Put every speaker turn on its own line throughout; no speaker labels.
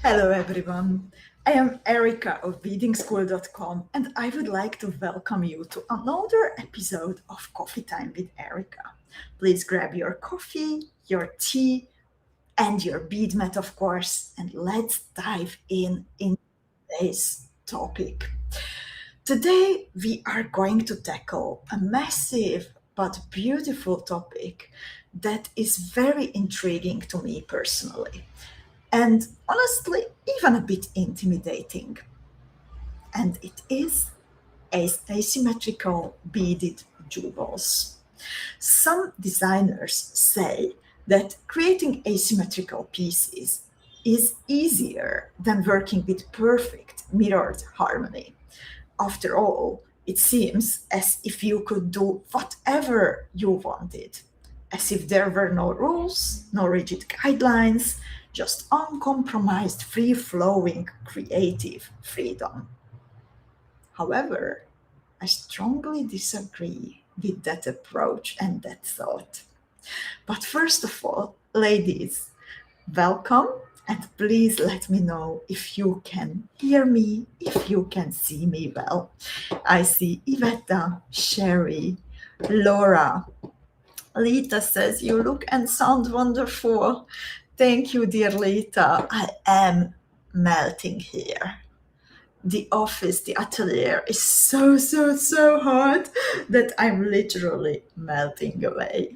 Hello everyone, I am Erika of Beadingschool.com and I would like to welcome you to another episode of Coffee Time with Erika. Please grab your coffee, your tea, and your bead mat, of course, and let's dive in today's topic. Today we are going to tackle a massive but beautiful topic that is very intriguing to me personally and honestly, even a bit intimidating. And it is asymmetrical beaded jewels. Some designers say that creating asymmetrical pieces is easier than working with perfect mirrored harmony. After all, it seems as if you could do whatever you wanted, as if there were no rules, no rigid guidelines, just uncompromised, free flowing creative freedom. However, I strongly disagree with that approach and that thought. But first of all, ladies, welcome and please let me know if you can hear me, if you can see me well. I see Iveta, Sherry, Laura. Lita says, you look and sound wonderful. Thank you, dear Lita. I am melting here. The office, the atelier is so hot that I'm literally melting away.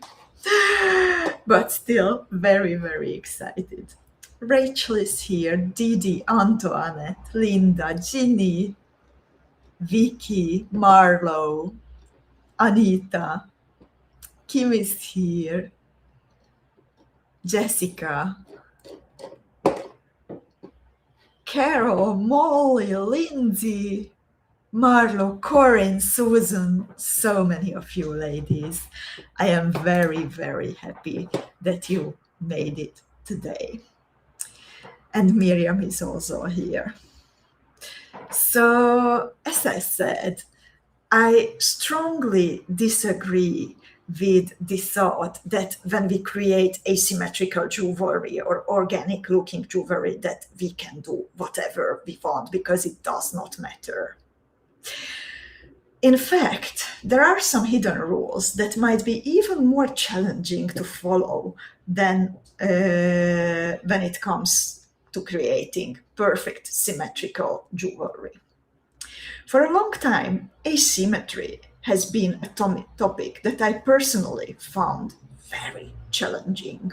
But still very excited. Rachel is here, Didi, Antoinette, Linda, Ginny, Vicky, Marlo, Anita, Kim is here, Jessica, Carol, Molly, Lindsay, Marlo, Corinne, Susan, so many of you ladies. I am very happy that you made it today. And Miriam is also here. So, as I said, I strongly disagree with the thought that when we create asymmetrical jewelry or organic looking jewelry that we can do whatever we want because it does not matter. In fact, there are some hidden rules that might be even more challenging to follow than when it comes to creating perfect symmetrical jewelry. For a long time, asymmetry has been a topic that I personally found very challenging.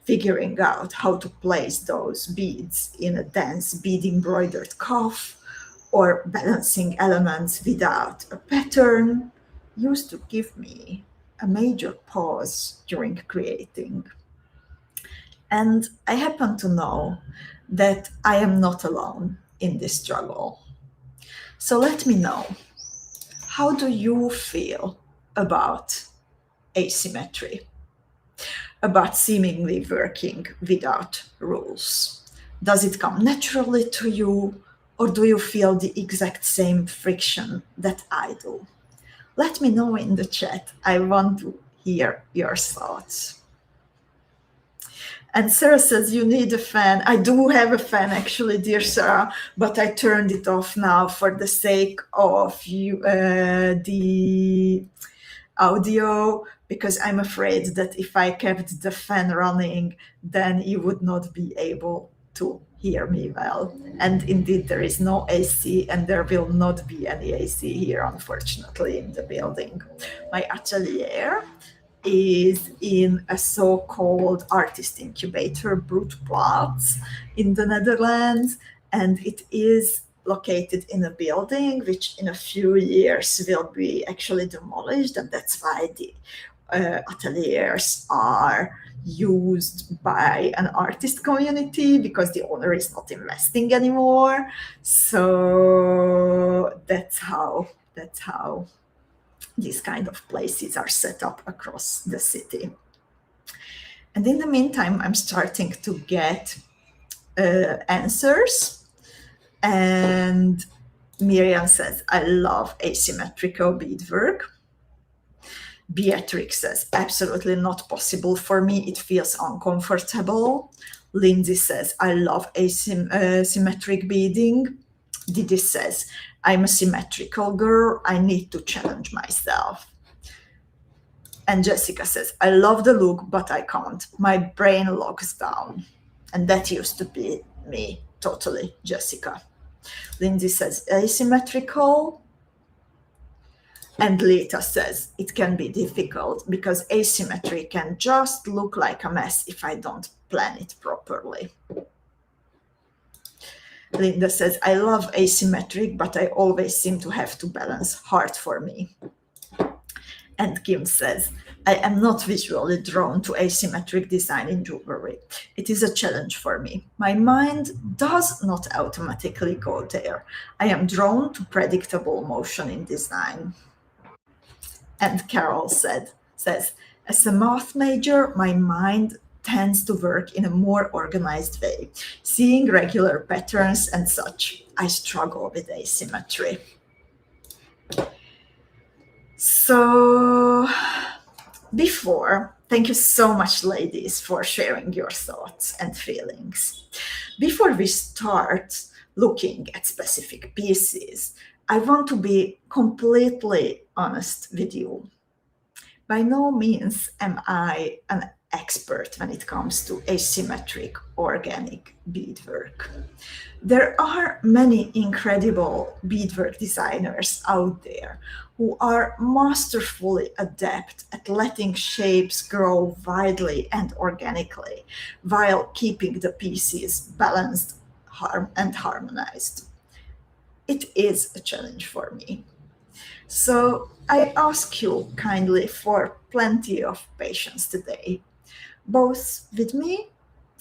Figuring out how to place those beads in a dense bead embroidered cuff or balancing elements without a pattern used to give me a major pause during creating. And I happen to know that I am not alone in this struggle. So let me know, how do you feel about asymmetry, about seemingly working without rules? Does it come naturally to you, or do you feel the exact same friction that I do? Let me know in the chat. I want to hear your thoughts. And Sarah says, you need a fan. I do have a fan, actually, dear Sarah, but I turned it off now for the sake of the audio, because I'm afraid that if I kept the fan running, then you would not be able to hear me well. And indeed, there is no AC, and there will not be any AC here, unfortunately, in the building. My atelier is in a so-called artist incubator, Broodplaats, in the Netherlands, and it is located in a building which in a few years will be actually demolished, and that's why the ateliers are used by an artist community because the owner is not investing anymore. So that's how these kind of places are set up across the city. And in the meantime, I'm starting to get answers. And Miriam says, I love asymmetrical beadwork. Beatrix says, absolutely not possible for me. It feels uncomfortable. Lindsay says, I love asymmetric beading. Didi says, I'm a symmetrical girl. I need to challenge myself. And Jessica says, I love the look, but I can't. My brain locks down. And that used to be me, totally, Jessica. Lindsay says, asymmetrical. And Lita says, it can be difficult because asymmetry can just look like a mess if I don't plan it properly. Linda says, I love asymmetric, but I always seem to have to balance. Hard for me. And Kim says, I am not visually drawn to asymmetric design in jewelry. It is a challenge for me. My mind does not automatically go there. I am drawn to predictable motion in design. And Carol says, as a math major, my mind tends to work in a more organized way, seeing regular patterns and such. I struggle with asymmetry. So thank you so much, ladies, for sharing your thoughts and feelings. Before we start looking at specific pieces, I want to be completely honest with you. By no means am I an expert when it comes to asymmetric organic beadwork. There are many incredible beadwork designers out there who are masterfully adept at letting shapes grow widely and organically while keeping the pieces balanced and harmonized. It is a challenge for me. So I ask you kindly for plenty of patience today, both with me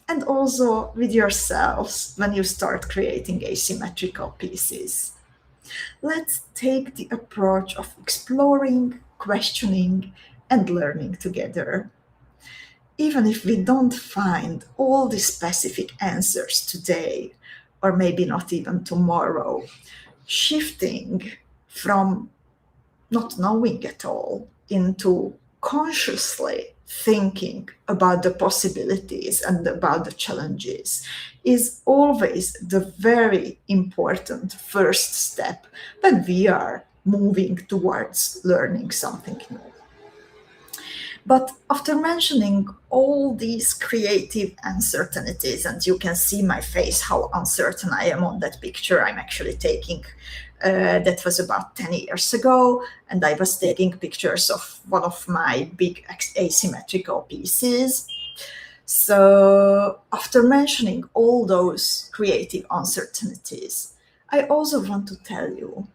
and also with yourselves when you start creating asymmetrical pieces. Let's take the approach of exploring, questioning, and learning together. Even if we don't find all the specific answers today, or maybe not even tomorrow, shifting from not knowing at all into consciously thinking about the possibilities and about the challenges is always the very important first step when we are moving towards learning something new. But after mentioning all these creative uncertainties, and you can see my face, how uncertain I am on that picture I'm actually taking, that was about 10 years ago, and I was taking pictures of one of my big asymmetrical pieces. So after mentioning all those creative uncertainties, I also want to tell you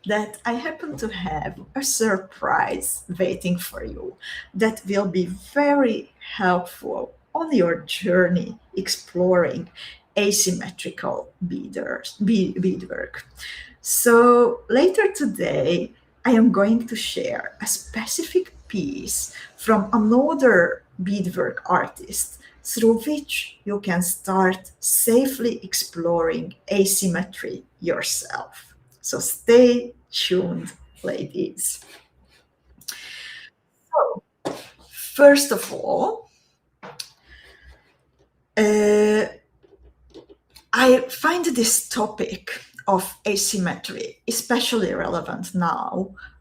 that I happen to have a surprise waiting for you that will be very helpful on your journey exploring asymmetrical beadwork. So later today, I am going to share a specific piece from another beadwork artist through which you can start safely exploring asymmetry yourself. So stay tuned, ladies. So, first of all, I find this topic of asymmetry especially relevant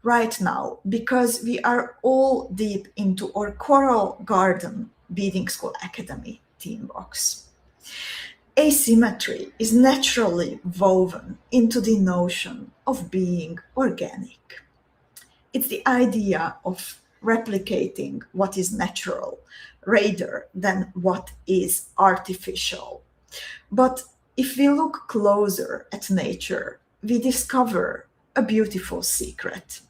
right now, because we are all deep into our Coral Garden Beadingschool Academy team box. Asymmetry is naturally woven into the notion of being organic. It's the idea of replicating what is natural rather than what is artificial. But if we look closer at nature, we discover a beautiful secret.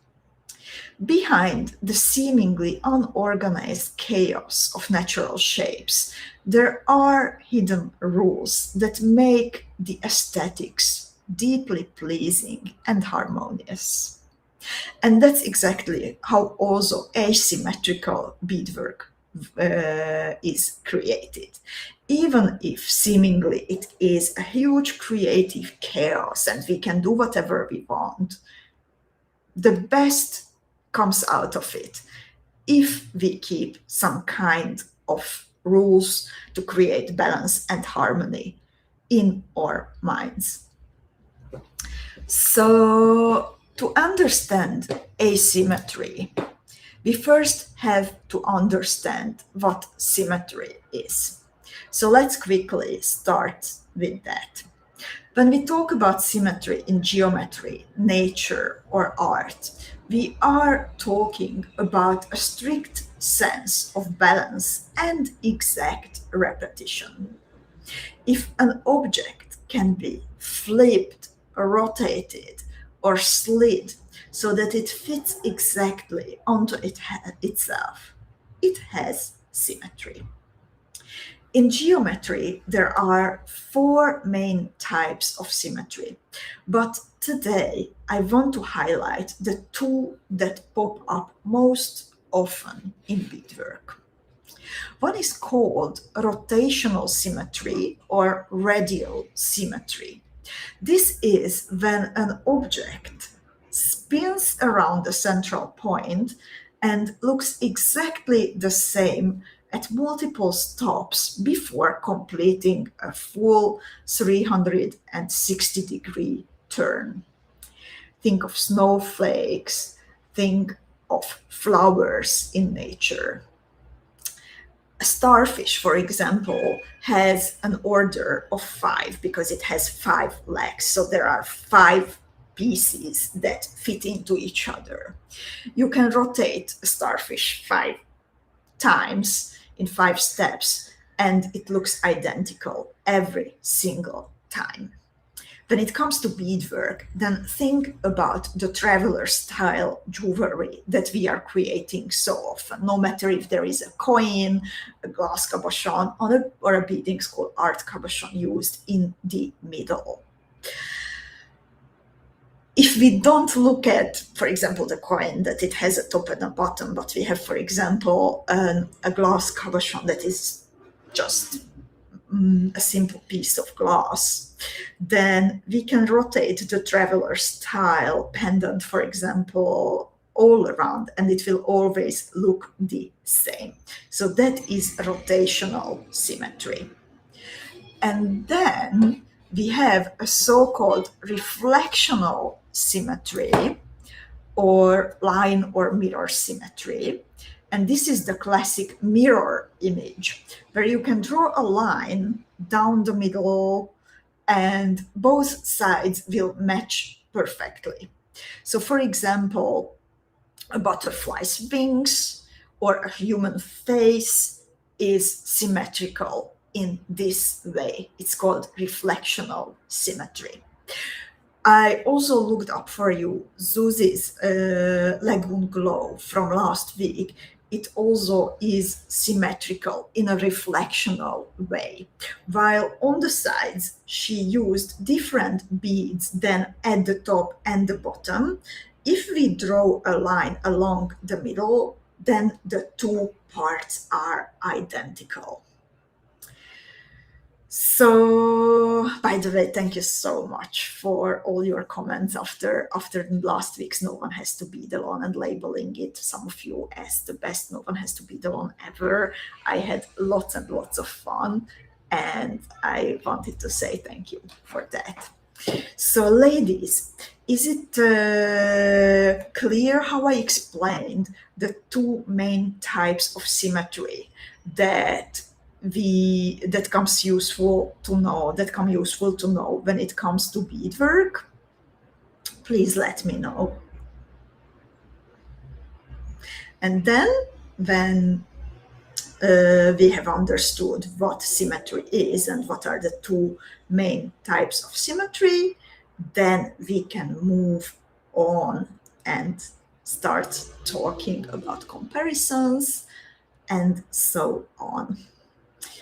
Behind the seemingly unorganized chaos of natural shapes, there are hidden rules that make the aesthetics deeply pleasing and harmonious. And that's exactly how also asymmetrical beadwork is created. Even if seemingly it is a huge creative chaos and we can do whatever we want, the best comes out of it if we keep some kind of rules to create balance and harmony in our minds. So to understand asymmetry, we first have to understand what symmetry is. So let's quickly start with that. When we talk about symmetry in geometry, nature, or art, we are talking about a strict sense of balance and exact repetition. If an object can be flipped, rotated, or slid so that it fits exactly onto itself, it has symmetry. In geometry, there are 4 main types of symmetry, but today I want to highlight the 2 that pop up most often in beadwork. One is called rotational symmetry or radial symmetry. This is when an object spins around the central point and looks exactly the same at multiple stops before completing a full 360-degree turn. Think of snowflakes, think of flowers in nature. A starfish, for example, has an order of 5 because it has 5 legs. So there are 5 pieces that fit into each other. You can rotate a starfish 5 times in 5 steps, and it looks identical every single time. When it comes to beadwork, then think about the traveler style jewelry that we are creating so often, no matter if there is a coin, a glass cabochon, or a Beadingschool art cabochon used in the middle. If we don't look at, for example, the coin, that it has a top and a bottom, but we have, for example, a glass cabochon that is just a simple piece of glass, then we can rotate the traveler style pendant, for example, all around, and it will always look the same. So that is rotational symmetry. And then we have a so-called reflectional symmetry, or line or mirror symmetry. And this is the classic mirror image, where you can draw a line down the middle and both sides will match perfectly. So for example, a butterfly's wings or a human face is symmetrical in this way. It's called reflectional symmetry. I also looked up for you Zuzi's Lagoon Glow from last week. It also is symmetrical in a reflectional way. While on the sides, she used different beads than at the top and the bottom. If we draw a line along the middle, then the 2 parts are identical. So, by the way, thank you so much for all your comments after last week's No One Has to Be the One and labeling it. Some of you as the best No One Has to Be the One ever. I had lots and lots of fun, and I wanted to say thank you for that. So, ladies, is it clear how I explained the 2 main types of symmetry that comes useful to know when it comes to beadwork? Please let me know. And then when we have understood what symmetry is and what are the 2 main types of symmetry, then we can move on and start talking about comparisons and so on.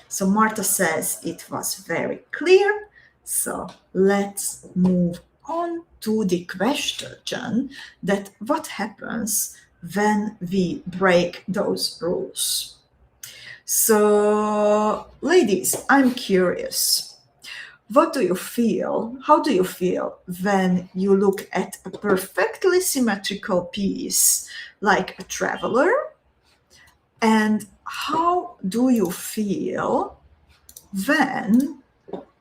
So Marta says it was very clear. So let's move on to the question that what happens when we break those rules. So ladies, I'm curious. What do you feel? How do you feel when you look at a perfectly symmetrical piece like a traveler, and how do you feel when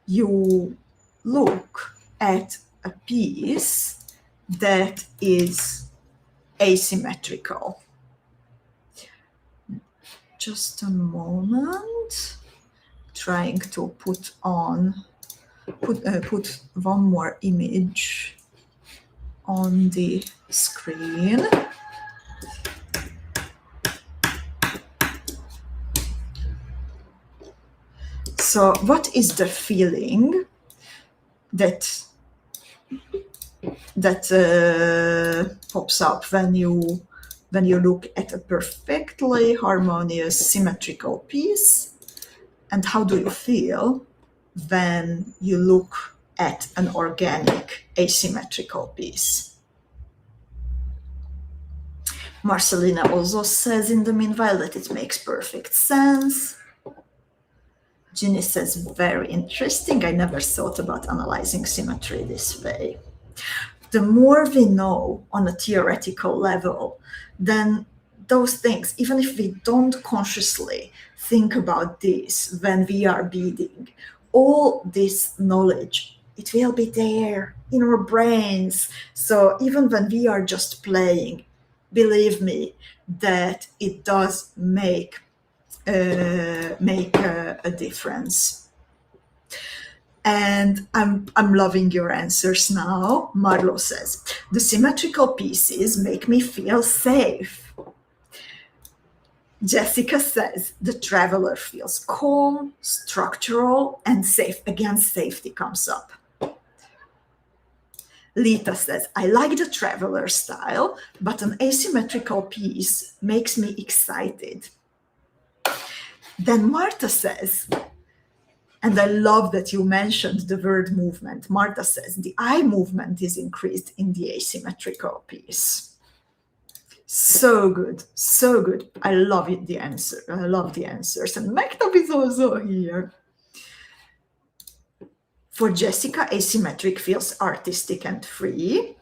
you look at a piece that is asymmetrical? Just a moment. Trying to put one more image on the screen. So what is the feeling that pops up when you look at a perfectly harmonious symmetrical piece? And how do you feel when you look at an organic asymmetrical piece? Marcelina also says in the meanwhile that it makes perfect sense. Ginny says, very interesting. I never thought about analyzing symmetry this way. The more we know on a theoretical level, then those things, even if we don't consciously think about this when we are beading, all this knowledge, it will be there in our brains. So even when we are just playing, believe me, that it does make a difference. And I'm loving your answers now. Marlo says, the symmetrical pieces make me feel safe. Jessica says, the traveler feels calm, structural, and safe. Again, safety comes up. Lita says, I like the traveler style, but an asymmetrical piece makes me excited. Then Marta says, and I love that you mentioned the word movement. Marta says, the eye movement is increased in the asymmetrical piece. So good, so good. I love it, the answer. I love the answers. And Mektab is also here. For Jessica, asymmetric feels artistic and free.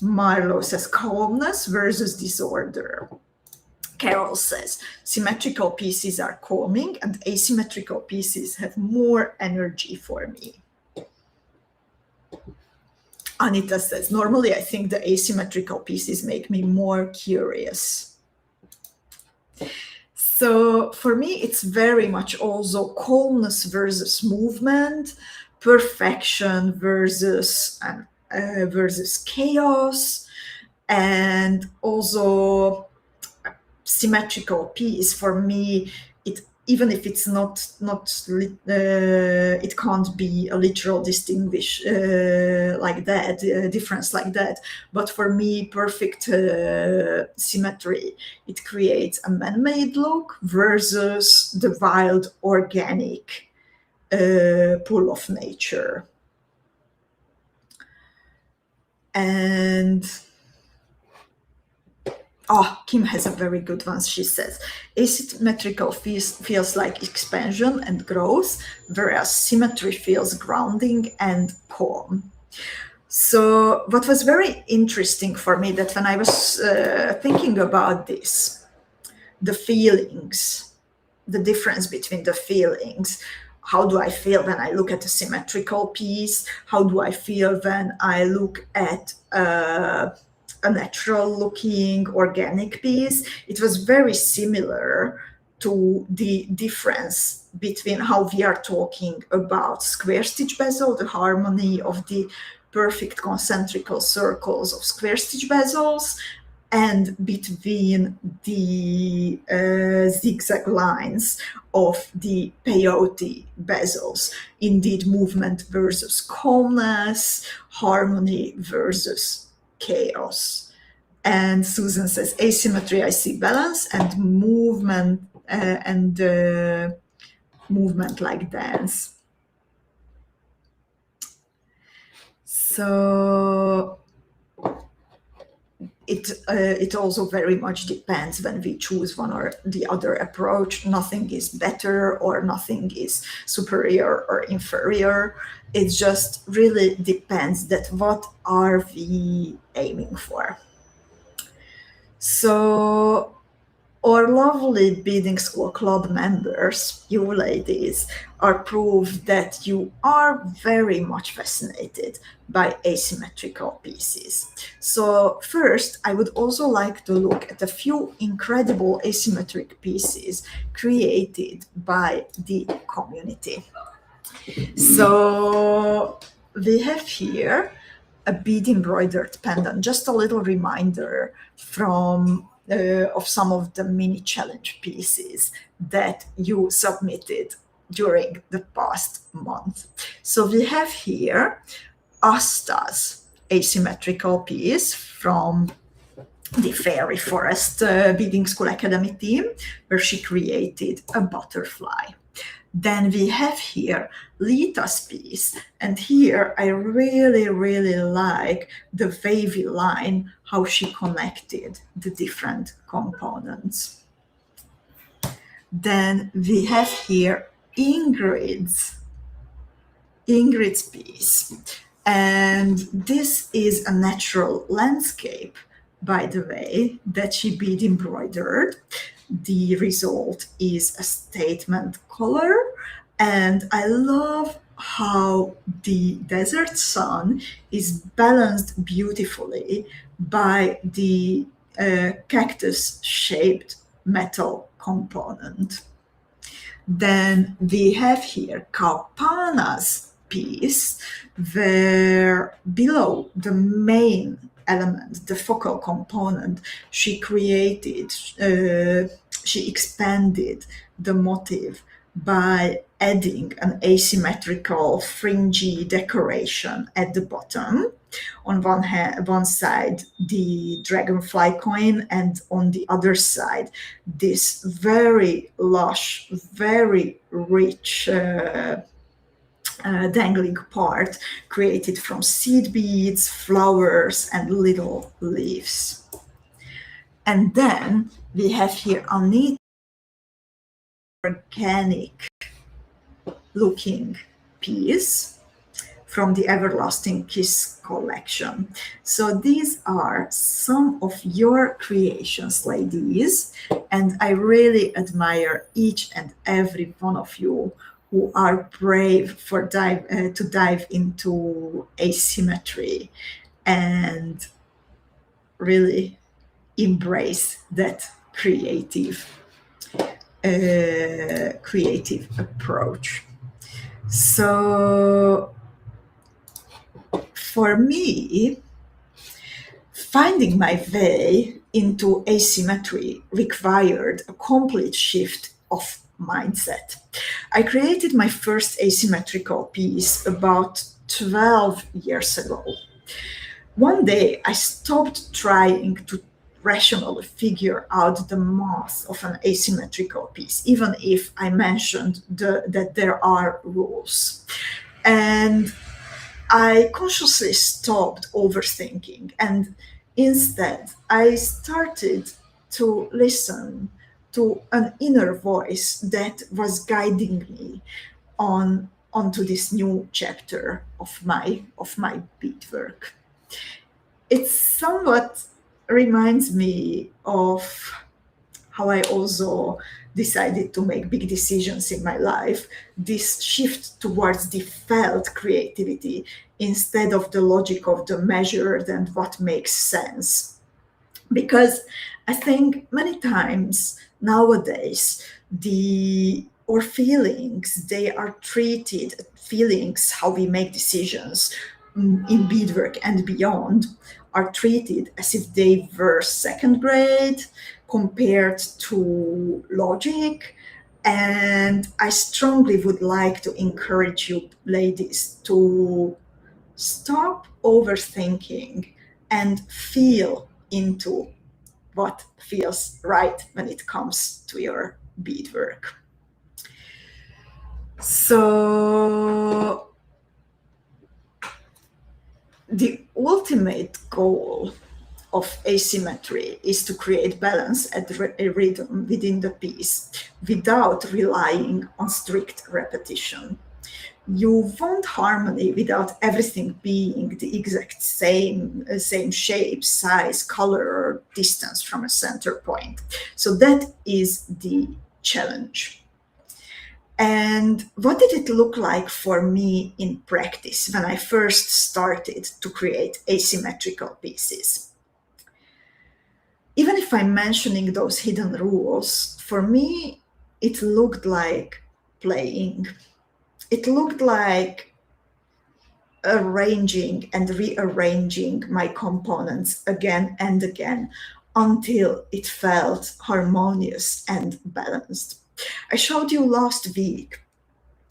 Marlo says calmness versus disorder. Carol says, symmetrical pieces are calming and asymmetrical pieces have more energy for me. Anita says, normally I think the asymmetrical pieces make me more curious. So for me, it's very much also calmness versus movement, perfection versus chaos, and also symmetrical piece. For me, it, even if it's not it can't be a literal distinguish like that, difference like that. But for me, perfect symmetry, it creates a man-made look versus the wild organic pull of nature. And Kim has a very good one. She says, asymmetrical feels like expansion and growth, whereas symmetry feels grounding and calm. So what was very interesting for me, that when I was thinking about this, the feelings, the difference between the feelings, how do I feel when I look at a symmetrical piece? How do I feel when I look at a natural looking organic piece? It was very similar to the difference between how we are talking about square stitch bezel, the harmony of the perfect concentrical circles of square stitch bezels, and between the zigzag lines of the peyote bezels. Indeed, movement versus calmness, harmony versus chaos. And Susan says, asymmetry, I see balance, and movement movement like dance. So it also very much depends when we choose one or the other approach. Nothing is better or nothing is superior or inferior. It just really depends that what are we aiming for. So Our lovely Beading School Club members, you ladies, are proof that you are very much fascinated by asymmetrical pieces. So first, I would also like to look at a few incredible asymmetric pieces created by the community. So we have here a bead embroidered pendant, just a little reminder from of some of the mini challenge pieces that you submitted during the past month. So we have here Asta's asymmetrical piece from the Fairy Forest Beading School Academy team, where she created a butterfly. Then we have here Lita's piece, and here I really like the wavy line, how she connected the different components. Then we have here Ingrid's piece, and this is a natural landscape, by the way, that she bead embroidered. The result is a statement color, and I love how the desert sun is balanced beautifully by the cactus shaped metal component. Then we have here Kalpana's piece, where below the main element, the focal component, she expanded the motif by adding an asymmetrical fringy decoration at the bottom. On one side, the dragonfly coin, and on the other side, this very lush, very rich dangling part created from seed beads, flowers, and little leaves. And then we have here a neat organic looking piece from the Everlasting Kiss collection. So these are some of your creations, ladies, and I really admire each and every one of you who are brave to dive into asymmetry and really embrace that creative approach. So for me, finding my way into asymmetry required a complete shift of mindset. I created my first asymmetrical piece about 12 years ago. One day, I stopped trying to rationally figure out the math of an asymmetrical piece, even if I mentioned that there are rules. And I consciously stopped overthinking, and instead I started to listen to an inner voice that was guiding me onto this new chapter of my beadwork. It somewhat reminds me of how I also decided to make big decisions in my life, this shift towards the felt creativity instead of the logic of the measured and what makes sense. Because I think many times nowadays, our feelings, they are treated, feelings, how we make decisions in beadwork and beyond, are treated as if they were second grade compared to logic. And I strongly would like to encourage you, ladies, to stop overthinking and feel into what feels right when it comes to your beadwork. So the ultimate goal of asymmetry is to create balance and a rhythm within the piece without relying on strict repetition. You want harmony without everything being the exact same shape, size, color, or distance from a center point. So that is the challenge. And what did it look like for me in practice when I first started to create asymmetrical pieces? Even if I'm mentioning those hidden rules, for me, it looked like playing. It looked like arranging and rearranging my components again and again until it felt harmonious and balanced. I showed you last week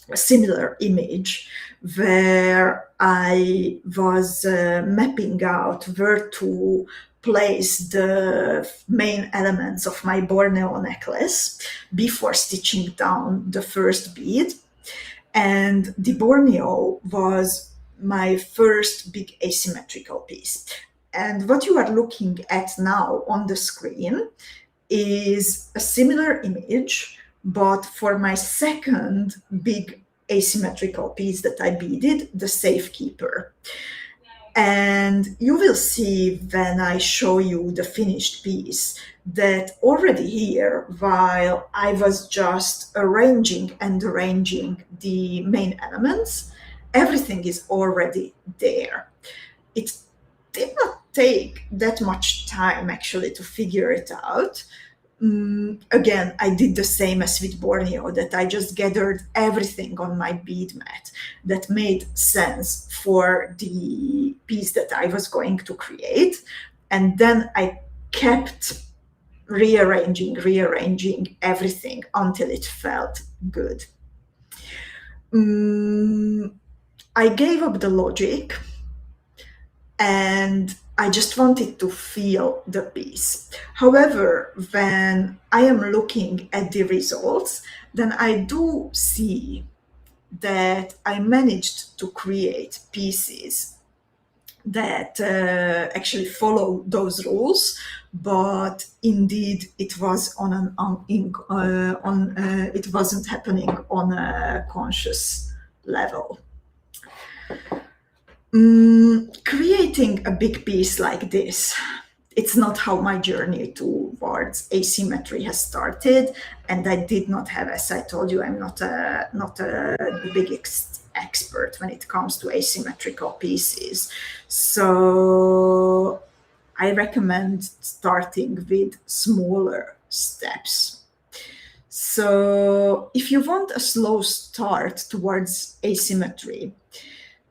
a similar image where I was mapping out where to place the main elements of my Borneo necklace before stitching down the first bead. And the Borneo was my first big asymmetrical piece. And what you are looking at now on the screen is a similar image, but for my second big asymmetrical piece that I beaded, the Safekeeper. And you will see when I show you the finished piece that already here, while I was just arranging and arranging the main elements, everything is already there. It did not take that much time actually to figure it out. Again, I did the same as with Borneo, that I just gathered everything on my bead mat that made sense for the piece that I was going to create. And then I kept rearranging everything until it felt good. I gave up the logic and I just wanted to feel the piece. However, when I am looking at the results, then I do see that I managed to create pieces that actually follow those rules, but indeed it was it wasn't happening on a conscious level. Creating a big piece like this, it's not how my journey towards asymmetry has started, and I did not have, as I told you, I'm not the biggest expert when it comes to asymmetrical pieces. So I recommend starting with smaller steps. So if you want a slow start towards asymmetry,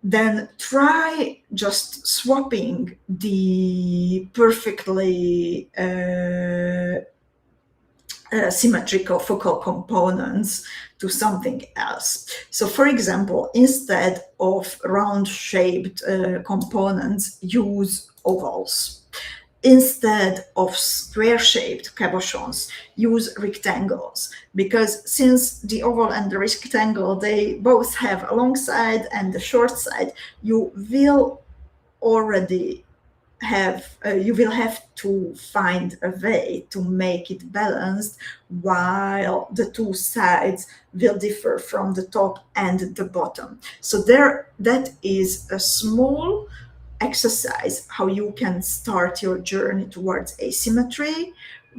then try just swapping the perfectly symmetrical focal components to something else. So for example, instead of round-shaped components, use ovals. Instead of square-shaped cabochons, use rectangles, because since the oval and the rectangle, they both have a long side and a short side, you will already have to find a way to make it balanced, while the two sides will differ from the top and the bottom. So that is a small exercise how you can start your journey towards asymmetry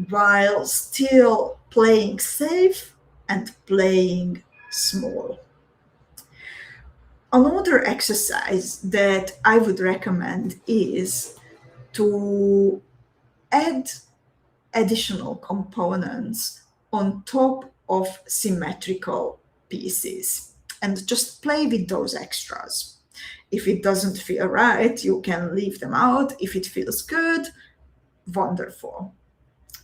while still playing safe and playing small. Another exercise that I would recommend is to add additional components on top of symmetrical pieces and just play with those extras. If it doesn't feel right, you can leave them out. If it feels good, wonderful.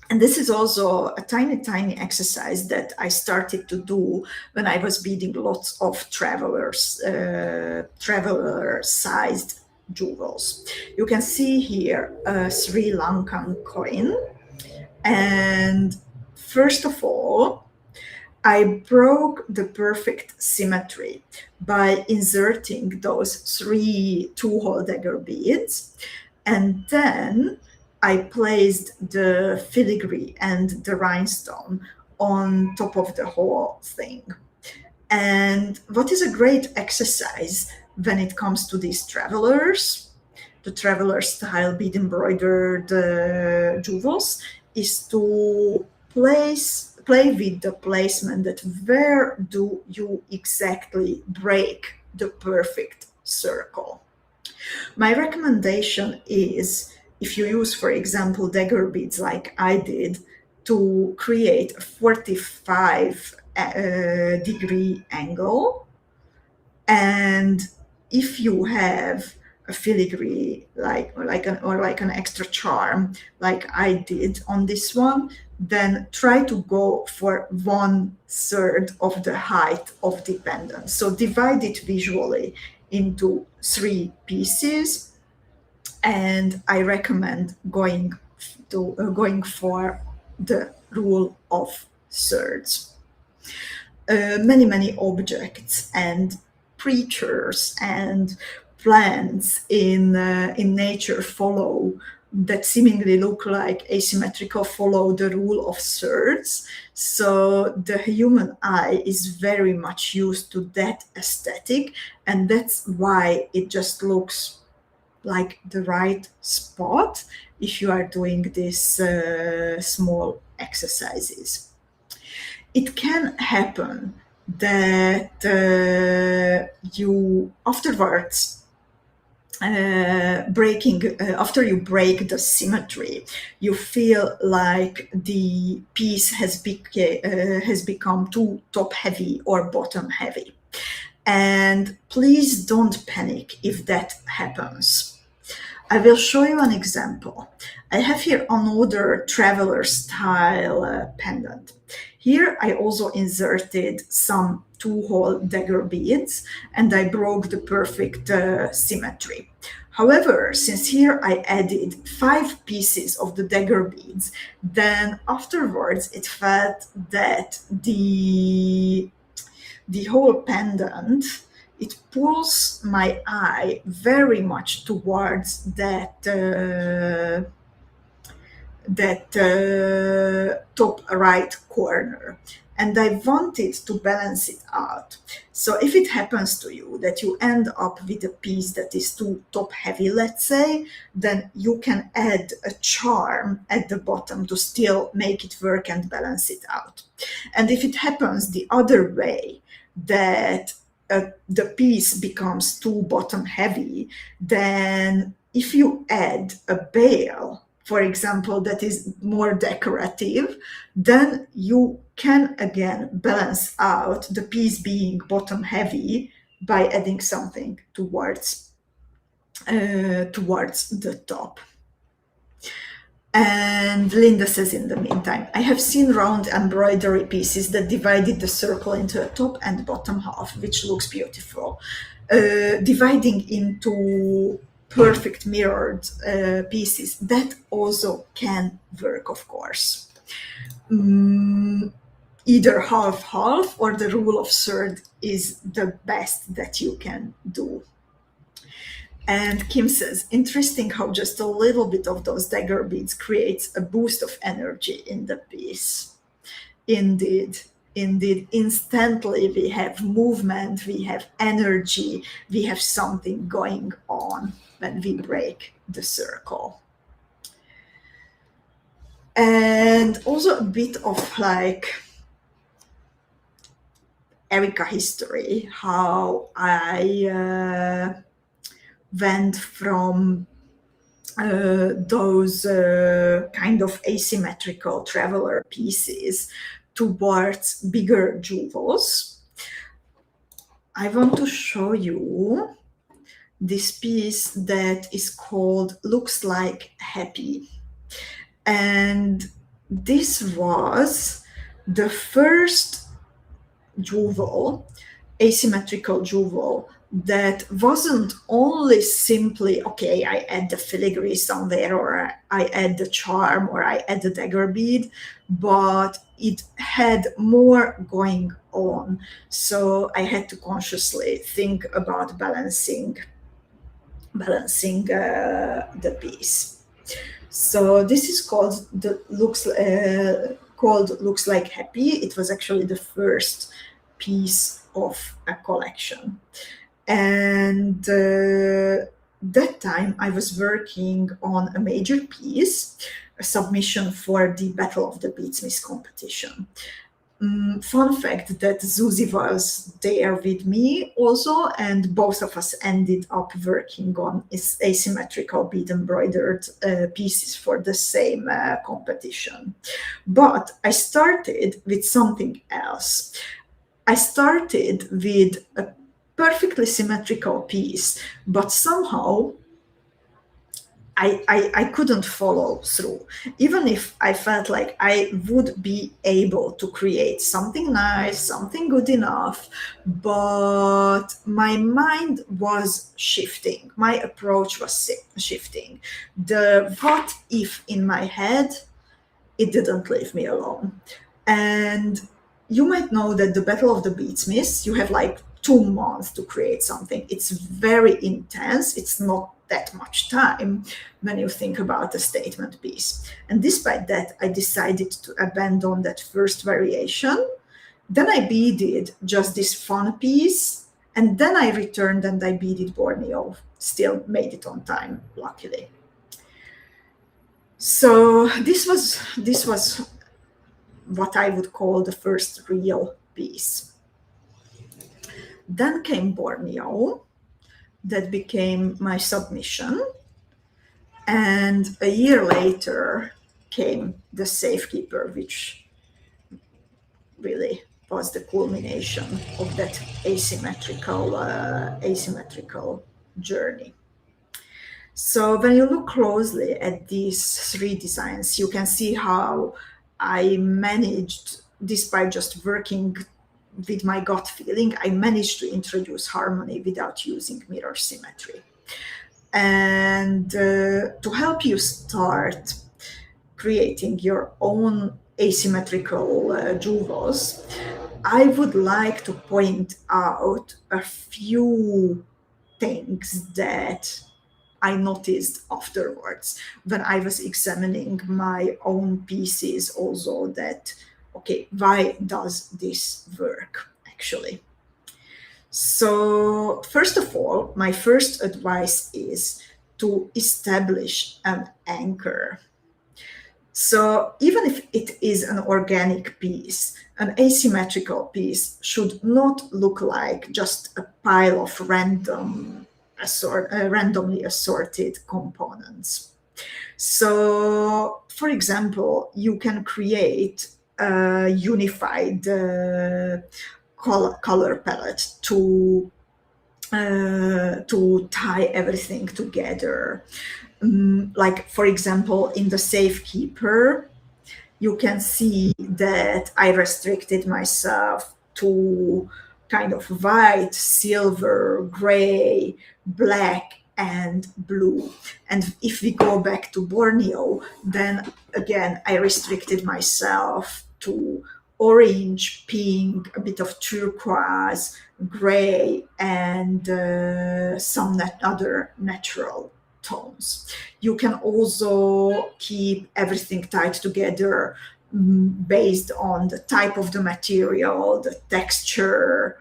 And this is also a tiny exercise that I started to do when I was beading lots of traveler-sized jewels. You can see here a Sri Lankan coin. And first of all, I broke the perfect symmetry by inserting those 3 two-hole dagger beads, and then I placed the filigree and the rhinestone on top of the whole thing. And what is a great exercise when it comes to these travelers, the traveler style bead embroidered jewels, is to play with the placement, that where do you exactly break the perfect circle. My recommendation is, if you use, for example, dagger beads like I did, to create a 45 degree angle. And if you have a filigree like an extra charm like I did on this one, then try to go for 1/3 of the height of the pendant. So divide it visually into 3 pieces, and I recommend going for the rule of thirds. Many objects and creatures and plants in nature follow that seemingly look like asymmetrical follow the rule of thirds. So the human eye is very much used to that aesthetic, and that's why it just looks like the right spot if you are doing these small exercises. It can happen that you afterwards after you break the symmetry, you feel like the piece has become too top heavy or bottom heavy. And please don't panic if that happens. I will show you an example. I have here another traveler style pendant. Here I also inserted some 2-hole dagger beads, and I broke the perfect symmetry. However, since here I added 5 pieces of the dagger beads, then afterwards it felt that the whole pendant, it pulls my eye very much towards that top right corner, and I wanted to balance it out. So if it happens to you that you end up with a piece that is too top heavy, let's say, then you can add a charm at the bottom to still make it work and balance it out. And if it happens the other way, that the piece becomes too bottom heavy, then if you add a bail, for example, that is more decorative, then you can again balance out the piece being bottom heavy by adding something towards the top. And Linda says, in the meantime, I have seen round embroidery pieces that divided the circle into a top and bottom half, which looks beautiful. Dividing into perfect mirrored pieces, that also can work, of course. Either half or the rule of third is the best that you can do. And Kim says, interesting how just a little bit of those dagger beads creates a boost of energy in the piece. Indeed, instantly we have movement, we have energy, we have something going on when we break the circle. And also a bit of like Erika history, how I went from those kind of asymmetrical traveler pieces towards bigger jewels. I want to show you this piece that is called Looks Like Happy. And this was the first jewel, asymmetrical jewel, that wasn't only simply, okay, I add the filigree somewhere, or I add the charm, or I add the dagger bead, but it had more going on. So I had to consciously think about balancing the piece. So this is called Looks Like Happy. It was actually the first piece of a collection. And that time I was working on a major piece, a submission for the Battle of the Beadsmiths competition. Fun fact that Zuzi was there with me also, and both of us ended up working on asymmetrical bead embroidered pieces for the same competition. But I started with something else. I started with a perfectly symmetrical piece, but somehow I couldn't follow through. Even if I felt like I would be able to create something nice, something good enough, but my mind was shifting. My approach was shifting. The what if in my head, it didn't leave me alone. And you might know that the Battle of the Beadsmiths, you have like 2 months to create something. It's very intense. It's not that much time when you think about a statement piece. And despite that, I decided to abandon that first variation. Then I beaded just this fun piece. And then I returned and I beaded Borneo. Still made it on time, luckily. So this was what I would call the first real piece. Then came Borneo, that became my submission. And a year later came the Safekeeper, which really was the culmination of that asymmetrical journey. So when you look closely at these three designs, you can see how I managed, despite just working with my gut feeling, I managed to introduce harmony without using mirror symmetry. And to help you start creating your own asymmetrical jewels, I would like to point out a few things that I noticed afterwards when I was examining my own pieces also, that, okay, why does this work actually? So first of all, my first advice is to establish an anchor. So even if it is an organic piece, an asymmetrical piece should not look like just a pile of randomly assorted components. So, for example, you can create a unified color palette to tie everything together. Like, for example, in the Safekeeper, you can see that I restricted myself to kind of white, silver, gray, black, and blue. And if we go back to Borneo, then again, I restricted myself to orange, pink, a bit of turquoise, gray, and some other natural tones. You can also keep everything tied together based on the type of the material, the texture.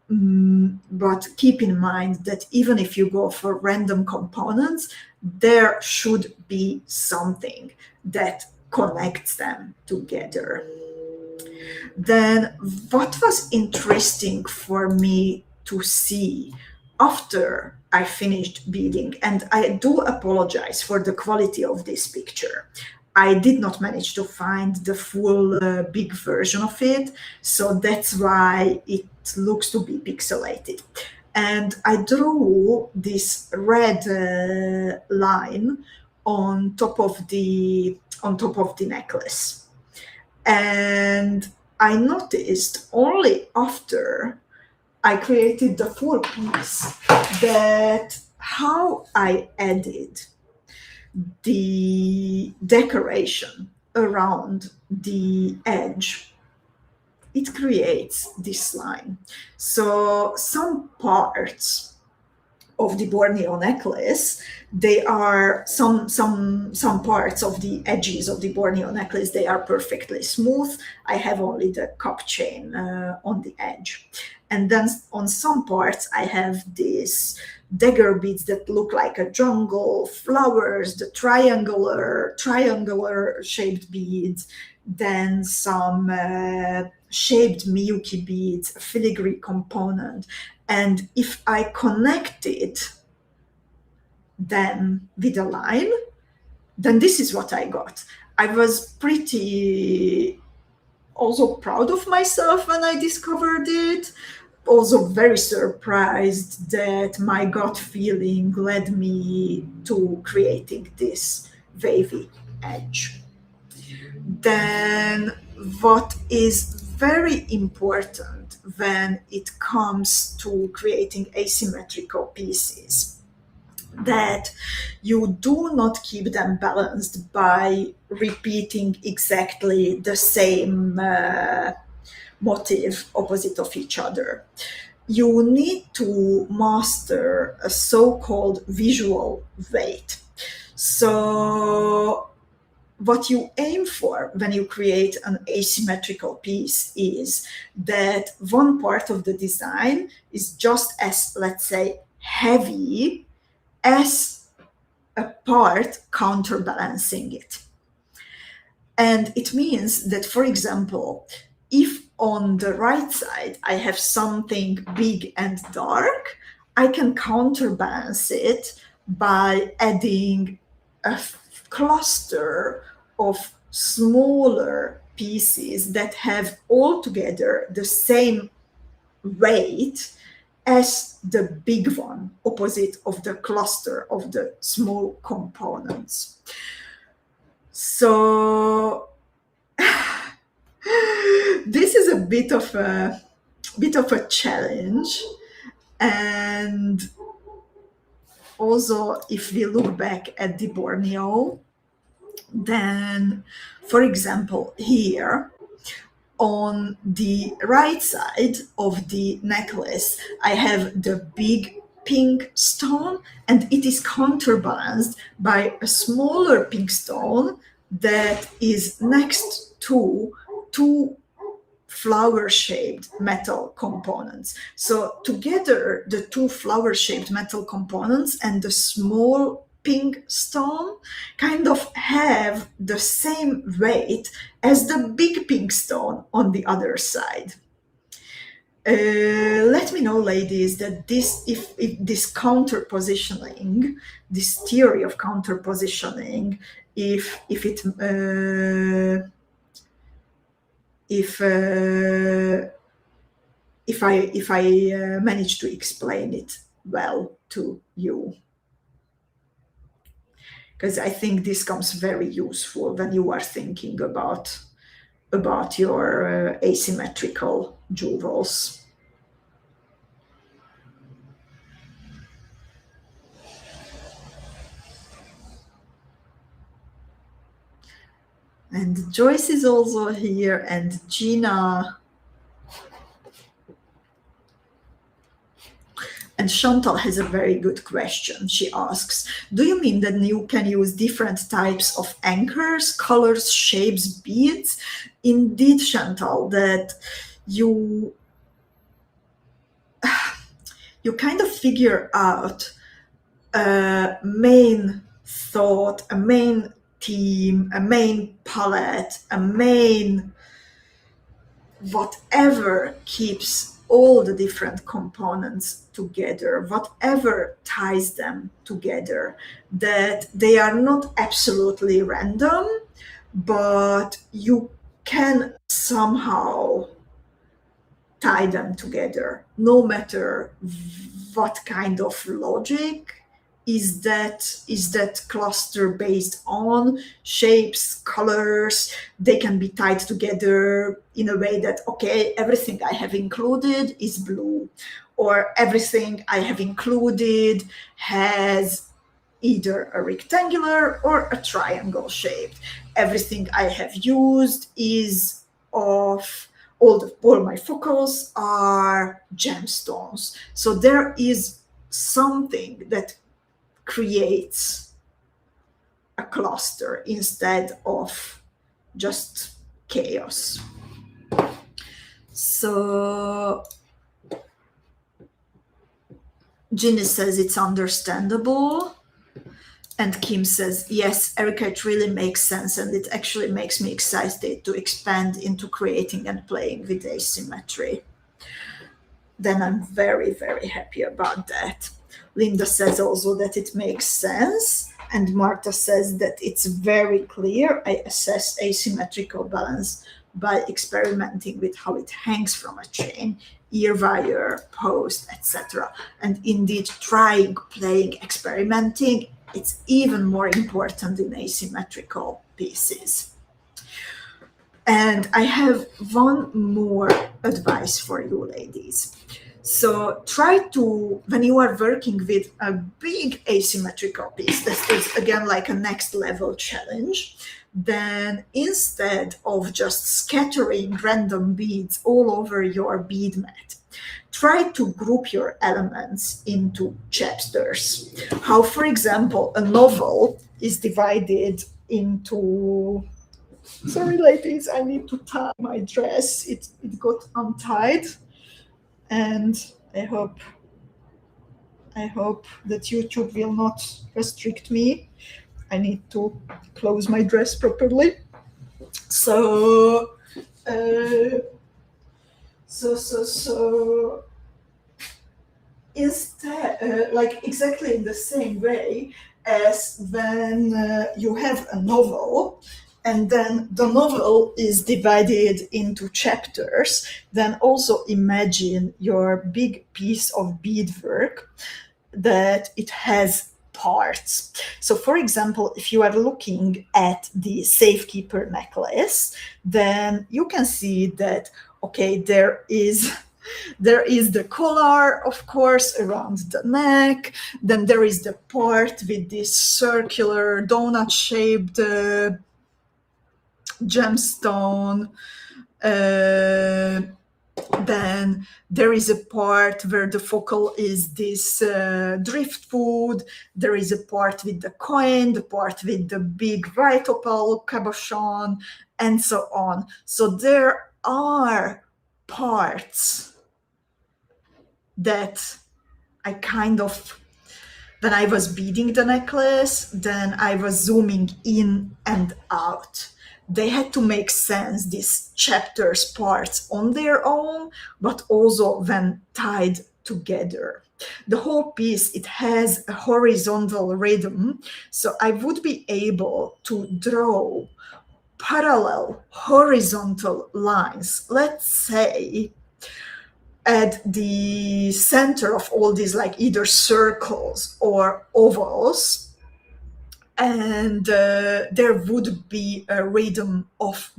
But keep in mind that even if you go for random components, there should be something that connects them together. Then what was interesting for me to see after I finished beading, and I do apologize for the quality of this picture. I did not manage to find the full big version of it, so that's why it looks to be pixelated. And I drew this red line on top of the necklace. And I noticed only after I created the full piece that how I added the decoration around the edge, it creates this line. So some parts of the Borneo necklace, they are some parts of the edges of the Borneo necklace, they are perfectly smooth. I have only the cup chain on the edge. And then on some parts, I have these dagger beads that look like a jungle, flowers, the triangular shaped beads, then some shaped Miyuki beads, a filigree component. And if I connect it then with a line, then this is what I got. I was pretty also proud of myself when I discovered it. Also very surprised that my gut feeling led me to creating this wavy edge. Then what is very important when it comes to creating asymmetrical pieces, that you do not keep them balanced by repeating exactly the same motif opposite of each other. You need to master a so-called visual weight. So what you aim for when you create an asymmetrical piece is that one part of the design is just as, let's say, heavy as a part counterbalancing it. And it means that, for example, if on the right side I have something big and dark, I can counterbalance it by adding a cluster of smaller pieces that have altogether the same weight as the big one opposite of the cluster of the small components. So this is a bit of a challenge. And also, if we look back at the Borneo, then, for example, here on the right side of the necklace, I have the big pink stone, and it is counterbalanced by a smaller pink stone that is next to two flower-shaped metal components. So together, the two flower-shaped metal components and the small pink stone kind of have the same weight as the big pink stone on the other side. Let me know, ladies, that if this counter positioning, this theory of counter positioning, if I manage to explain it well to you, because I think this comes very useful when you are thinking about your asymmetrical jewels. And Joyce is also here, and Gina. And Chantal has a very good question. She asks, do you mean that you can use different types of anchors, colors, shapes, beads? Indeed, Chantal, that you kind of figure out a main thought, a main theme, a main palette, a main whatever keeps all the different components together, whatever ties them together, that they are not absolutely random, but you can somehow tie them together, no matter what kind of logic is that cluster based on. Shapes, colors, they can be tied together in a way that, okay, everything I have included is blue, or everything I have included has either a rectangular or a triangle shape. Everything I have used is of all my focals are gemstones. So there is something that creates a cluster instead of just chaos. So Ginny says it's understandable. And Kim says, yes, Erika, it really makes sense. And it actually makes me excited to expand into creating and playing with asymmetry. Then I'm very, very happy about that. Linda says also that it makes sense. And Marta says that it's very clear. I assess asymmetrical balance by experimenting with how it hangs from a chain, ear wire, post, etc. And indeed, trying, playing, experimenting, it's even more important in asymmetrical pieces. And I have one more advice for you, ladies. So try to, when you are working with a big asymmetrical piece, that is again like a next level challenge, then instead of just scattering random beads all over your bead mat, try to group your elements into chapters. How, for example, a novel is divided into... Sorry, ladies, I need to tie my dress. It got untied. And I hope that YouTube will not restrict me. I need to close my dress properly. So instead, like exactly in the same way as when you have a novel, and then the novel is divided into chapters, then also imagine your big piece of beadwork that it has parts. So for example, if you are looking at the Safekeeper necklace, then you can see that, okay, there is the collar, of course, around the neck. Then there is the part with this circular donut-shaped gemstone. Then there is a part where the focal is this driftwood. There is a part with the coin, the part with the big white opal cabochon, and so on. So there are parts that I kind of, when I was beading the necklace, then I was zooming in and out. They had to make sense, these chapters, parts on their own, but also when tied together. The whole piece, it has a horizontal rhythm, so I would be able to draw parallel horizontal lines, let's say, at the center of all these, like either circles or ovals, and there would be a rhythm of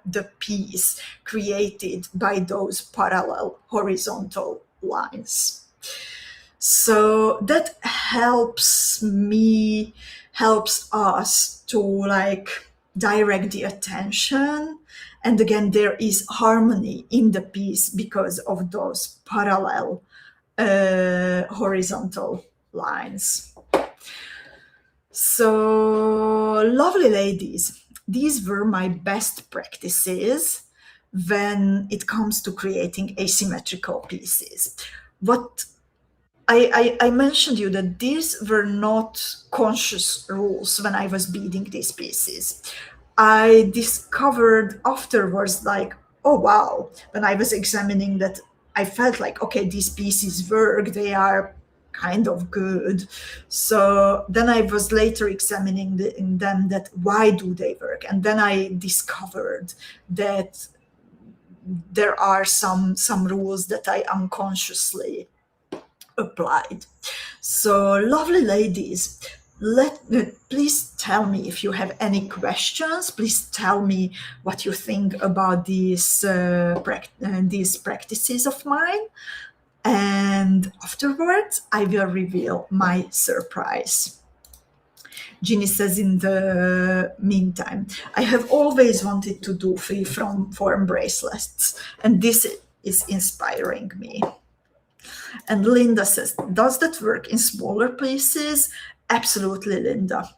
the piece created by those parallel horizontal lines. So that helps us to like direct the attention. And again, there is harmony in the piece because of those parallel horizontal lines. So, lovely ladies, these were my best practices when it comes to creating asymmetrical pieces. What I mentioned you that these were not conscious rules when I was beading these pieces. I discovered afterwards, like, oh wow, when I was examining that, I felt like, okay, these pieces work, they are kind of good. So then I was later examining them, that why do they work? And then I discovered that there are some rules that I unconsciously applied. So lovely ladies, please tell me if you have any questions. Please tell me what you think about these practices of mine, and afterwards I will reveal my surprise. Ginny says, in the meantime, I have always wanted to do free from form bracelets, and this is inspiring me. And Linda says, does that work in smaller pieces? Absolutely, Linda.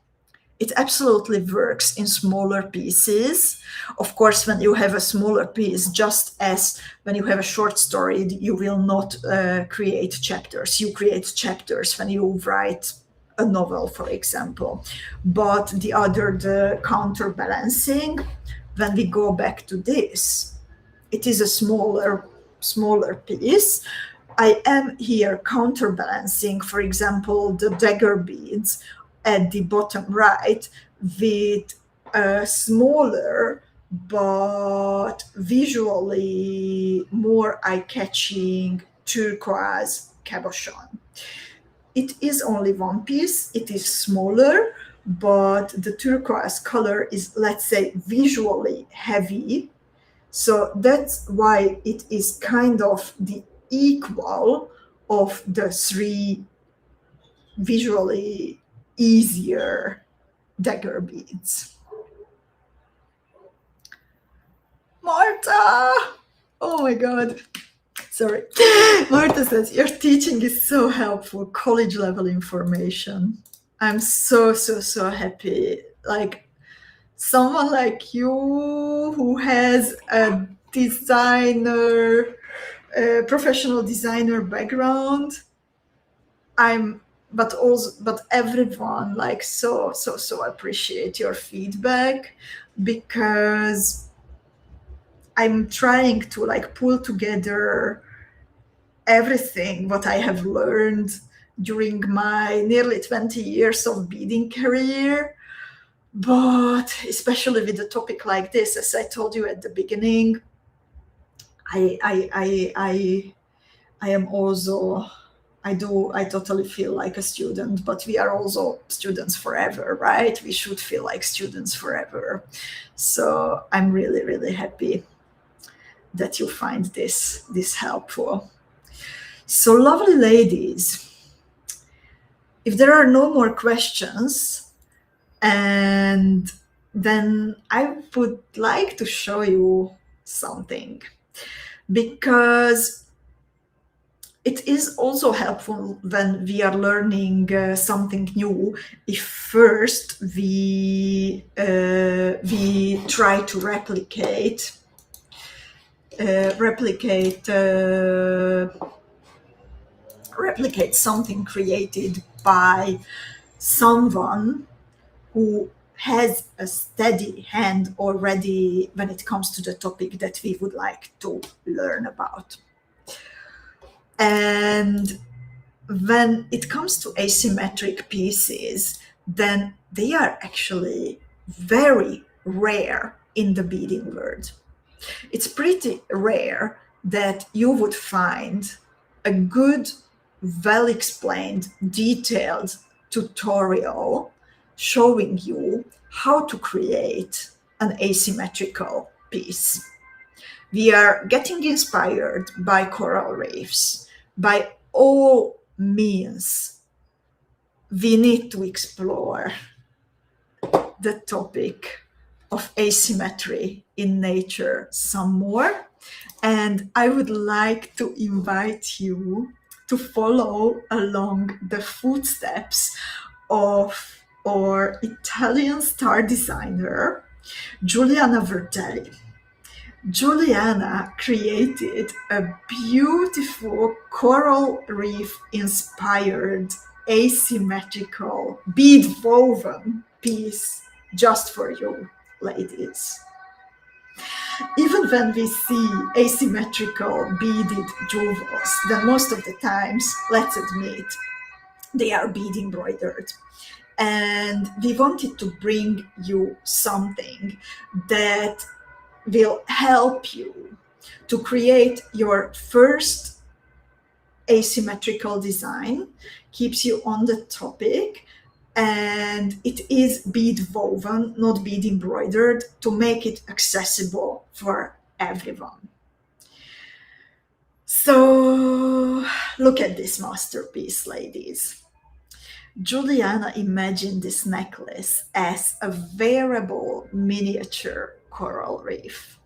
It absolutely works in smaller pieces. Of course, when you have a smaller piece, just as when you have a short story, you will not create chapters. You create chapters when you write a novel, for example. But the counterbalancing, when we go back to this, it is a smaller piece. I am here counterbalancing, for example, the dagger beads at the bottom right with a smaller but visually more eye-catching turquoise cabochon. It is only one piece, it is smaller, but the turquoise color is, let's say, visually heavy. So that's why it is kind of the equal of the three visually easier dagger beads. Marta! Oh my God. Sorry. Marta says, your teaching is so helpful, college level information. I'm so happy. Like someone like you who has a professional designer background, but everyone like so appreciate your feedback, because I'm trying to like pull together everything what I have learned during my nearly 20 years of beading career. But especially with a topic like this, as I told you at the beginning, I am also, I totally feel like a student, but we are also students forever, right? We should feel like students forever. So I'm really happy that you find this helpful. So lovely ladies, if there are no more questions, and then I would like to show you something, because it is also helpful when we are learning something new, if first we try to replicate something created by someone who has a steady hand already when it comes to the topic that we would like to learn about. And when it comes to asymmetric pieces, then they are actually very rare in the beading world. It's pretty rare that you would find a good, well-explained, detailed tutorial showing you how to create an asymmetrical piece. We are getting inspired by coral reefs. By all means, we need to explore the topic of asymmetry in nature some more. And I would like to invite you to follow along the footsteps of our Italian star designer, Giuliana Vertelli. Giuliana created a beautiful coral reef inspired asymmetrical bead woven piece just for you, ladies. Even when we see asymmetrical beaded jewels, then most of the times, let's admit, they are bead embroidered. And we wanted to bring you something that will help you to create your first asymmetrical design, keeps you on the topic, and it is bead woven, not bead embroidered, to make it accessible for everyone. So look at this masterpiece, ladies. Giuliana imagined this necklace as a wearable miniature coral reef.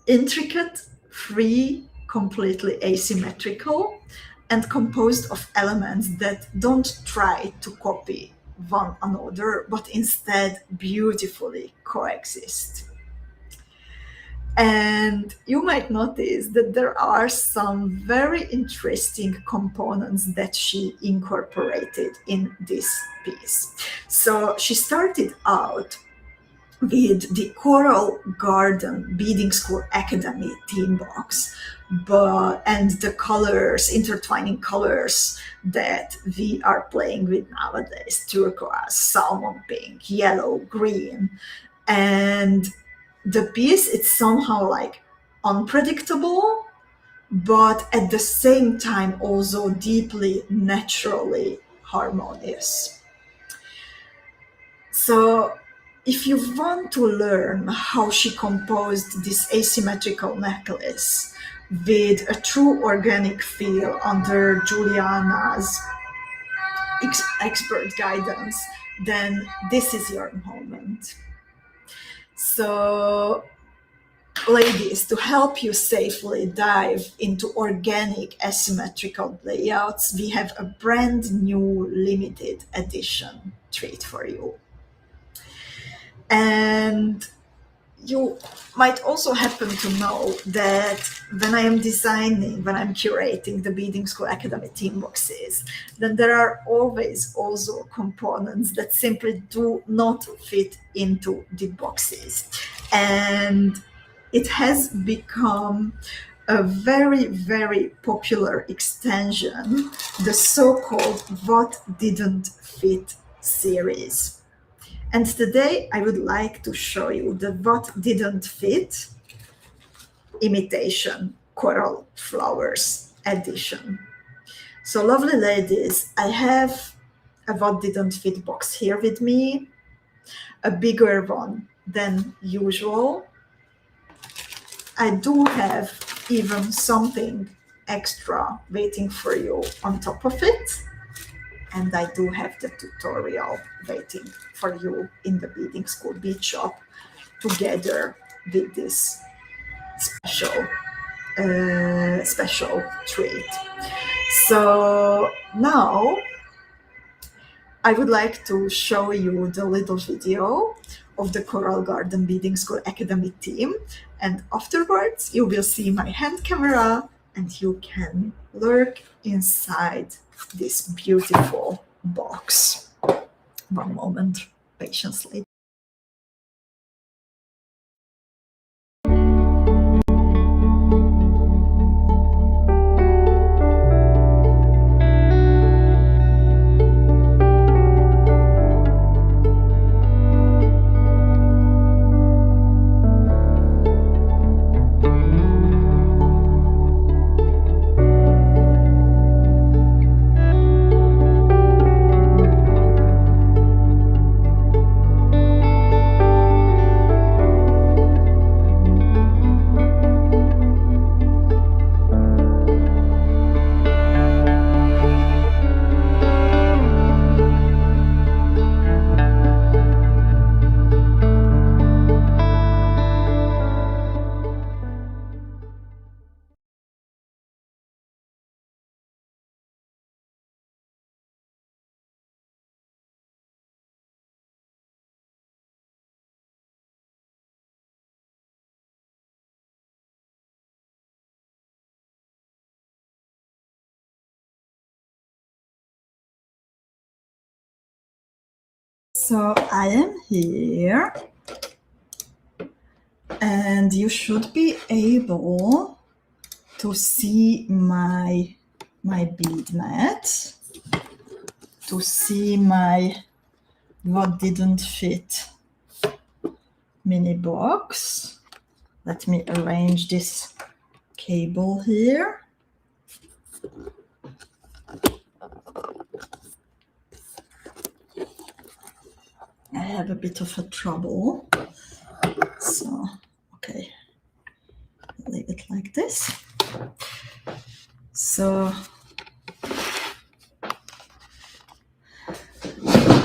Intricate, free, completely asymmetrical, and composed of elements that don't try to copy one another, but instead beautifully coexist. And you might notice that there are some very interesting components that she incorporated in this piece. So she started out with the Coral Garden Beadingschool Academy theme box, and the colors, intertwining colors that we are playing with nowadays: turquoise, salmon pink, yellow, green. And the piece, it's somehow like unpredictable, but at the same time also deeply naturally harmonious. So if you want to learn how she composed this asymmetrical necklace with a true organic feel under Juliana's expert guidance, then this is your moment. So, ladies, to help you safely dive into organic asymmetrical layouts, we have a brand new limited edition treat for you. And you might also happen to know that when I'm curating the Beadingschool Academy theme boxes, then there are always also components that simply do not fit into the boxes. And it has become a very, very popular extension, the so-called What Didn't Fit series. And today I would like to show you the What Didn't Fit Imitation Coral Flowers edition. So lovely ladies, I have a What Didn't Fit box here with me, a bigger one than usual. I do have even something extra waiting for you on top of it. And I do have the tutorial waiting for you in the Beadingschool bead shop, together with this special treat. So now I would like to show you the little video of the Coral Garden Beadingschool Academy team, and afterwards you will see my hand camera and you can lurk inside this beautiful box. One moment, patiently. So I am here, and you should be able to see my bead mat, to see my What Didn't Fit mini box. Let me arrange this cable here. I have a bit of a trouble. So, okay, leave it like this. So,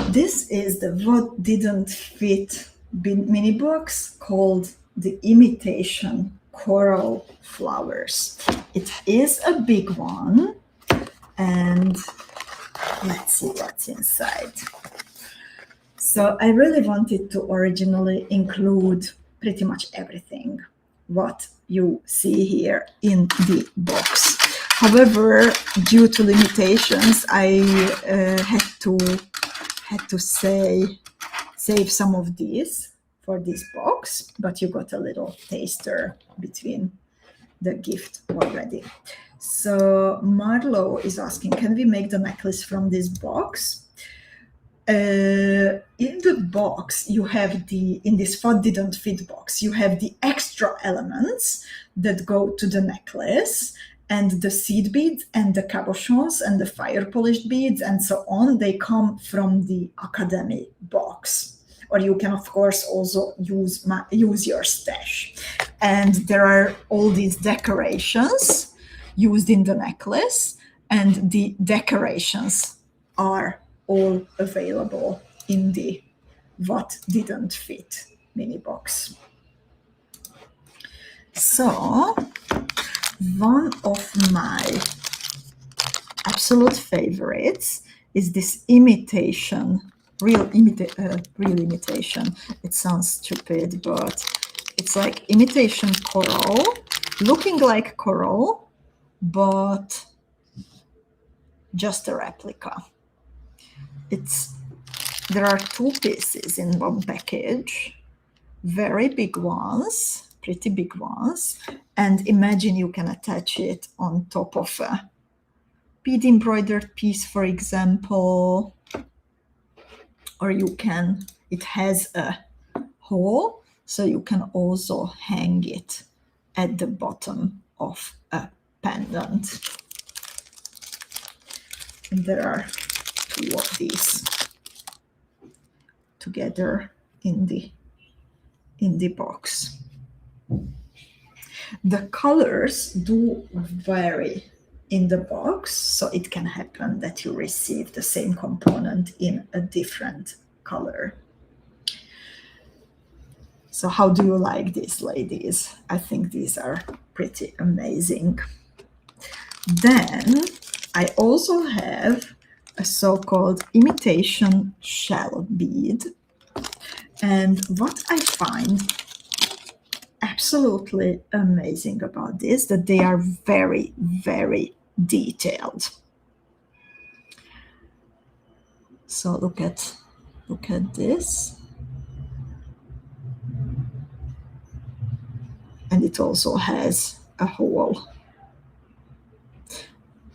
this is the What Didn't Fit mini box called the Imitation Coral Flowers. It is a big one, and let's see what's inside. So I really wanted to originally include pretty much everything what you see here in the box. However, due to limitations, I had to save some of these for this box, but you got a little taster between the gift already. So Marlo is asking, can we make the necklace from this box? In the box, you have in this what didn't fit box, you have the extra elements that go to the necklace, and the seed beads and the cabochons and the fire polished beads and so on, they come from the Academy box. Or you can, of course, also use your stash. And there are all these decorations used in the necklace, and the decorations are all available in the what didn't fit mini box. So one of my absolute favorites is this imitation, real imitation. It sounds stupid, but it's like imitation coral, looking like coral, but just a replica. There are two pieces in one package, very big ones, pretty big ones, and imagine you can attach it on top of a bead embroidered piece, for example, or it has a hole, so you can also hang it at the bottom of a pendant. And there are two of these together in the box. The colors do vary in the box, so it can happen that you receive the same component in a different color. So how do you like these, ladies? I think these are pretty amazing. Then I also have a so-called imitation shell bead. And what I find absolutely amazing about this, that they are very, very detailed. So look at this. And it also has a hole.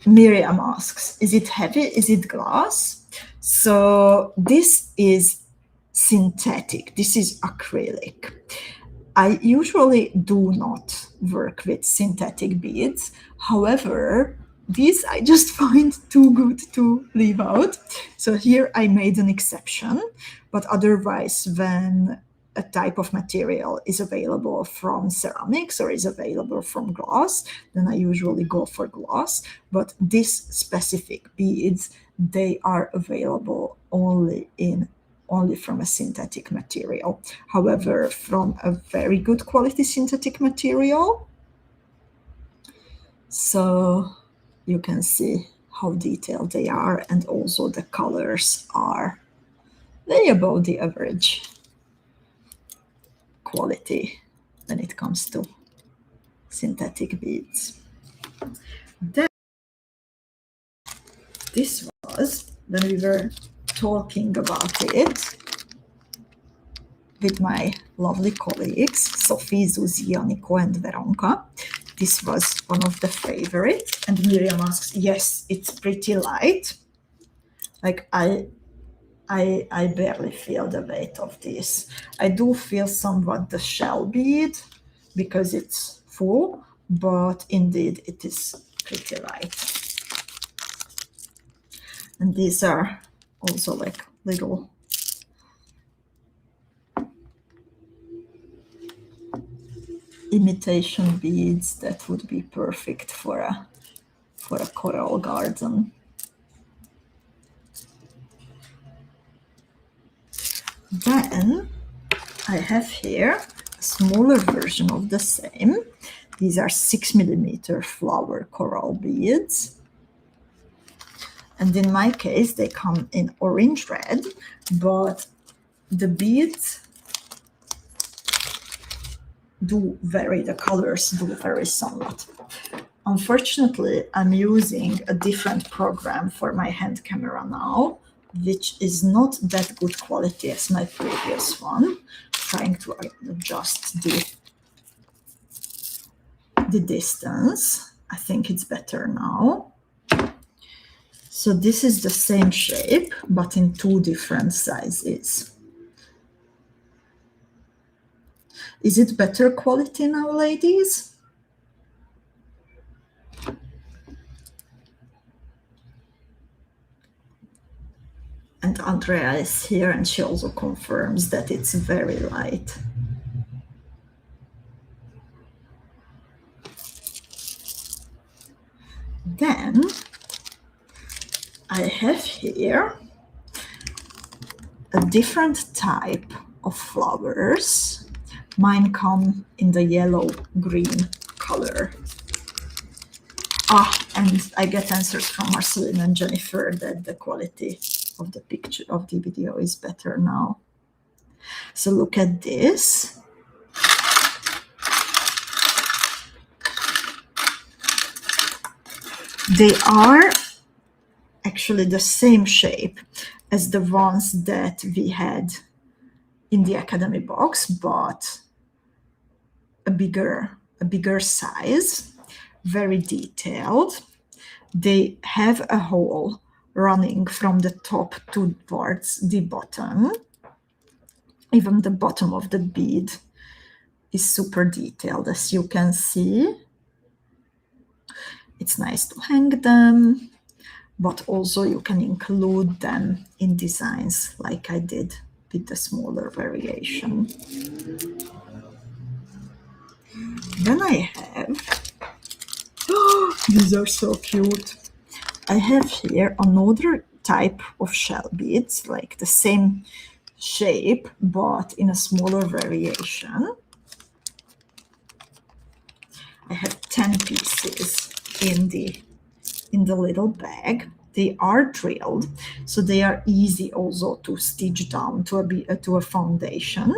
Miriam asks, is it heavy? Is it glass? So this is synthetic. This is acrylic. I usually do not work with synthetic beads. However, these I just find too good to leave out. So here I made an exception, but otherwise when a type of material is available from ceramics or is available from glass, then I usually go for glass. But these specific beads, they are available only from a synthetic material. However, from a very good quality synthetic material. So you can see how detailed they are, and also the colors are way above the average quality when it comes to synthetic beads. Then this was when we were talking about it with my lovely colleagues, Sophie, Zuzia, Nico, and Veronka. This was one of the favorites. And Miriam asks, yes, it's pretty light. Like I barely feel the weight of this. I do feel somewhat the shell bead because it's full, but indeed it is pretty light. And these are also like little imitation beads that would be perfect for a coral garden. Then I have here a smaller version of the same. These are 6mm flower coral beads. And in my case, they come in orange red, but the beads do vary, the colors do vary somewhat. Unfortunately, I'm using a different program for my hand camera now, which is not that good quality as my previous one. Trying to adjust the distance. I think it's better now. So this is the same shape, but in two different sizes. Is it better quality now, ladies? And Andrea is here and she also confirms that it's very light. Then I have here a different type of flowers. Mine come in the yellow-green color. And I get answers from Marceline and Jennifer that the quality of the picture of the video is better now. So look at this. They are actually the same shape as the ones that we had in the Academy box, but a bigger size, very detailed. They have a hole running from the top towards the bottom. Even the bottom of the bead is super detailed, as you can see. It's nice to hang them, but also you can include them in designs like I did with the smaller variation. Then I have, these are so cute. I have here another type of shell beads, like the same shape, but in a smaller variation. I have 10 pieces in the little bag. They are drilled, so they are easy also to stitch down to a foundation.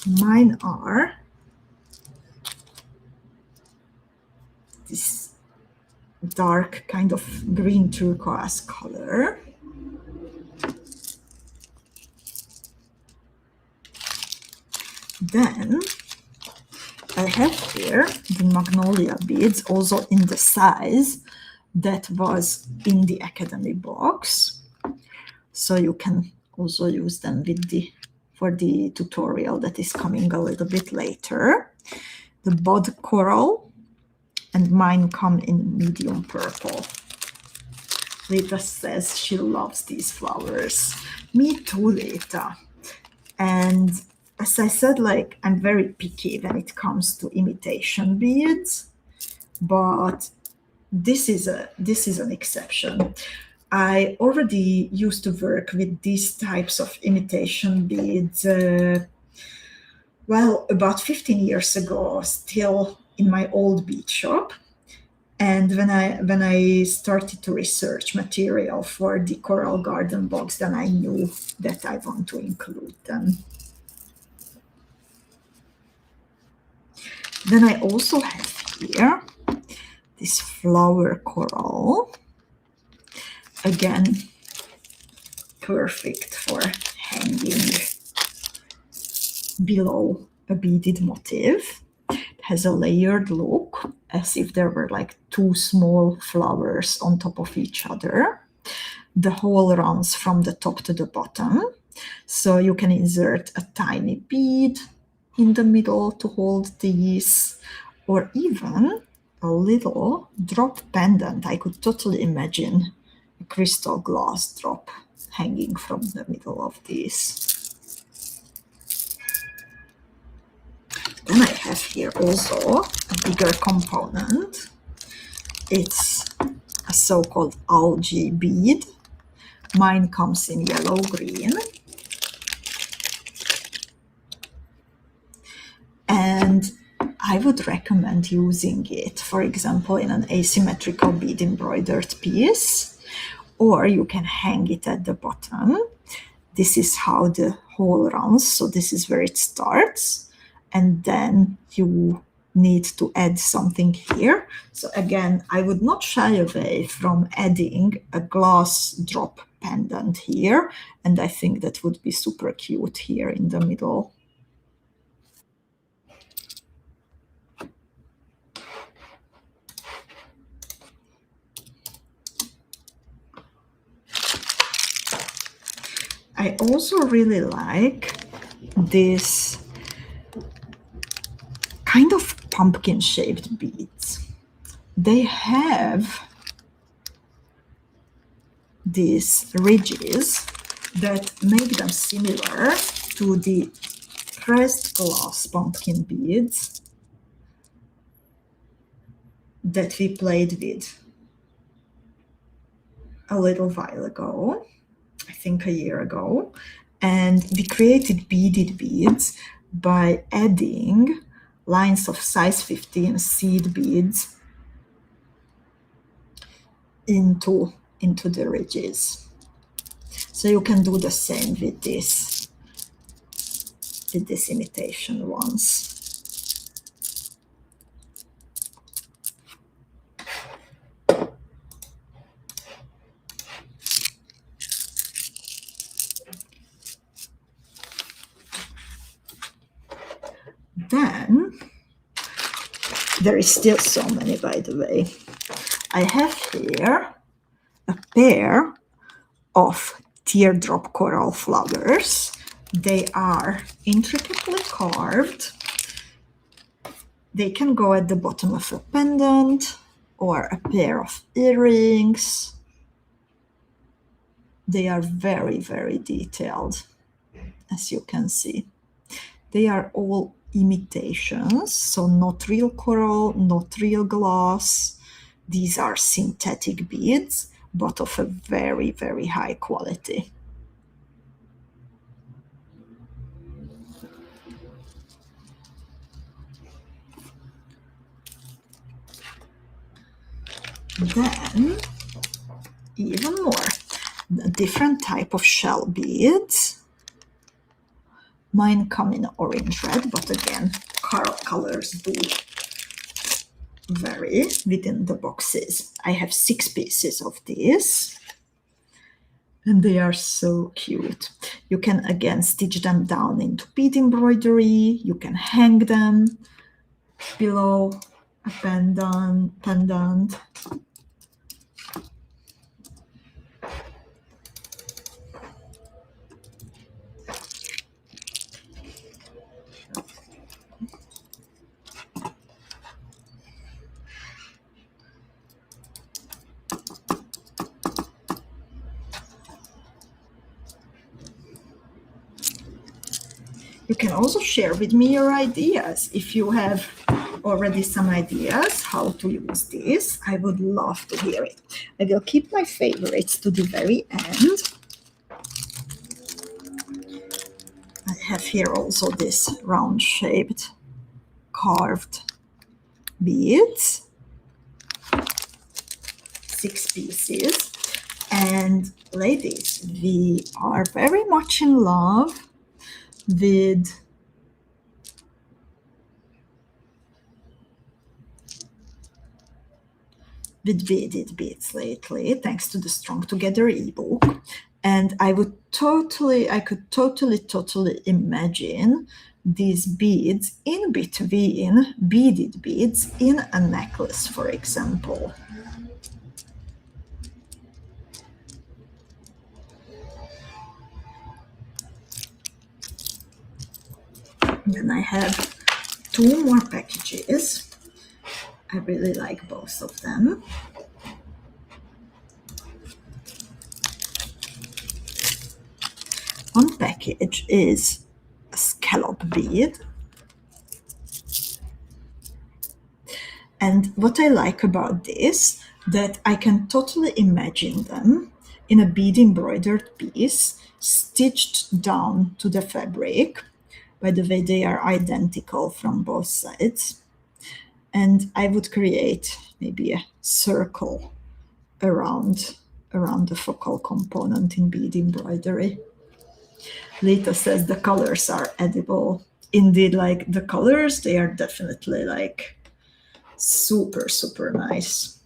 Mine are this dark kind of green turquoise color. Then I have here the magnolia beads, also in the size that was in the Academy box. So you can also use them for the tutorial that is coming a little bit later. The bud coral, and mine come in medium purple. Lita says she loves these flowers. Me too, Lita. And as I said, like, I'm very picky when it comes to imitation beads, but this is an exception. I already used to work with these types of imitation beads, well, about 15 years ago, still in my old bead shop. And when I started to research material for the Coral Garden box, then I knew that I want to include them. Then I also have here this flower coral. Again, perfect for hanging below a beaded motif. It has a layered look, as if there were like two small flowers on top of each other. The hole runs from the top to the bottom, so you can insert a tiny bead in the middle to hold these, or even a little drop pendant. I could totally imagine a crystal glass drop hanging from the middle of these. Then I have here also a bigger component. It's a so-called algae bead. Mine comes in yellow-green. And I would recommend using it, for example, in an asymmetrical bead embroidered piece, or you can hang it at the bottom. This is how the hole runs, so this is where it starts, and then you need to add something here. So again, I would not shy away from adding a glass drop pendant here, and I think that would be super cute here in the middle. I also really like this kind of pumpkin-shaped beads. They have these ridges that make them similar to the pressed glass pumpkin beads that we played with a little while ago, I think a year ago. And we created beaded beads by adding lines of size 15 seed beads into the ridges. So you can do the same with this imitation ones. Then there is still so many, by the way. I have here a pair of teardrop coral flowers. They are intricately carved. They can go at the bottom of a pendant or a pair of earrings. They are very, very detailed, as you can see. They are all imitations, so not real coral, not real glass. These are synthetic beads, but of a very, very high quality. Then, even more, a different type of shell beads. Mine come in orange red, but again, colors do vary within the boxes. I have 6 pieces of these, and they are so cute. You can again stitch them down into bead embroidery. You can hang them below a pendant. You can also share with me your ideas. If you have already some ideas how to use this, I would love to hear it. I will keep my favorites to the very end. I have here also this round-shaped carved beads, 6 pieces. And ladies, we are very much in love with beaded beads lately, thanks to the Strong Together ebook. And I could totally imagine these beads in between beaded beads in a necklace, for example. Then I have 2 more packages. I really like both of them. One package is a scallop bead. And what I like about this, that I can totally imagine them in a bead embroidered piece, stitched down to the fabric. By the way, they are identical from both sides. And I would create maybe a circle around the focal component in bead embroidery. Lita says the colors are edible. Indeed, like the colors, they are definitely like super, super nice.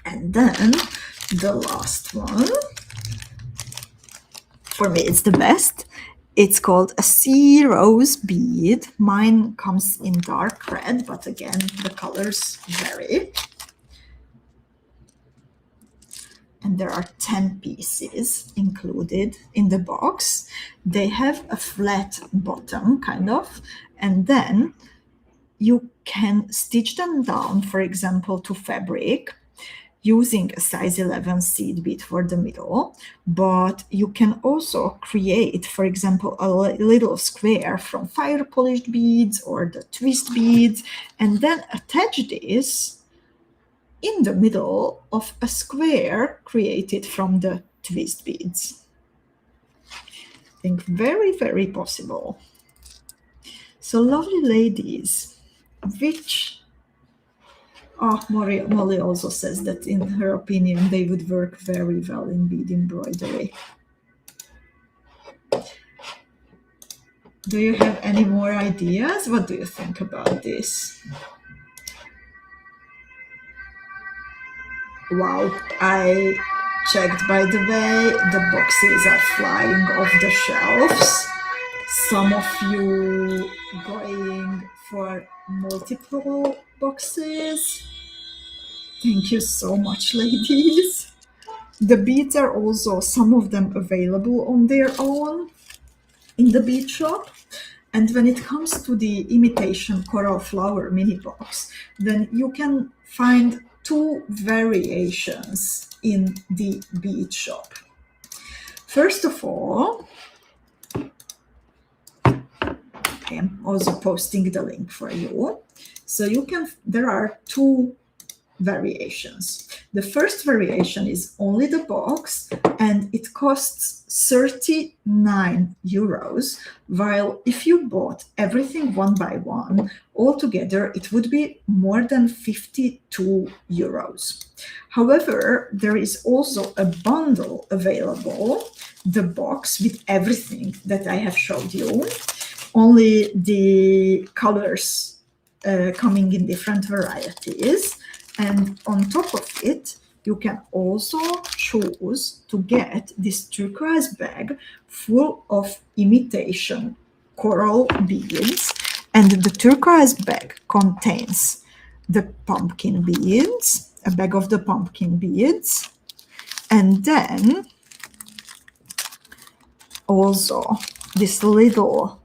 And then the last one, for me, it's the best. It's called a sea rose bead. Mine comes in dark red, but again, the colors vary. And there are 10 pieces included in the box. They have a flat bottom, kind of, and then you can stitch them down, for example, to fabric using a size 11 seed bead for the middle, but you can also create, for example, a little square from fire polished beads or the twist beads, and then attach this in the middle of a square created from the twist beads. I think very, very possible. So lovely ladies, Molly also says that in her opinion they would work very well in bead embroidery. Do you have any more ideas? What do you think about this? Wow, I checked, by the way, the boxes are flying off the shelves. Some of you going for multiple boxes. Thank you so much, ladies. The beads are also, some of them available on their own in the bead shop. And when it comes to the imitation coral flower mini box, then you can find two variations in the bead shop. First of all, I'm also posting the link for you. So there are two variations. The first variation is only the box, and it costs 39 euros, while if you bought everything one by one, altogether it would be more than 52 euros. However, there is also a bundle available, the box with everything that I have showed you, only the colors coming in different varieties. And on top of it, you can also choose to get this turquoise bag full of imitation coral beads. And the turquoise bag contains the pumpkin beads, a bag of the pumpkin beads, and then also this little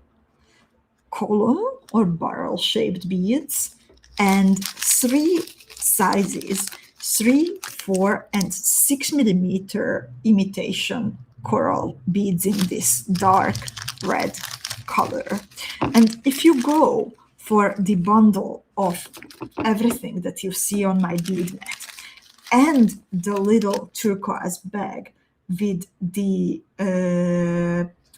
column or barrel-shaped beads, and three sizes, 3, 4, and 6 millimeter imitation coral beads in this dark red color. And if you go for the bundle of everything that you see on my bead net and the little turquoise bag with the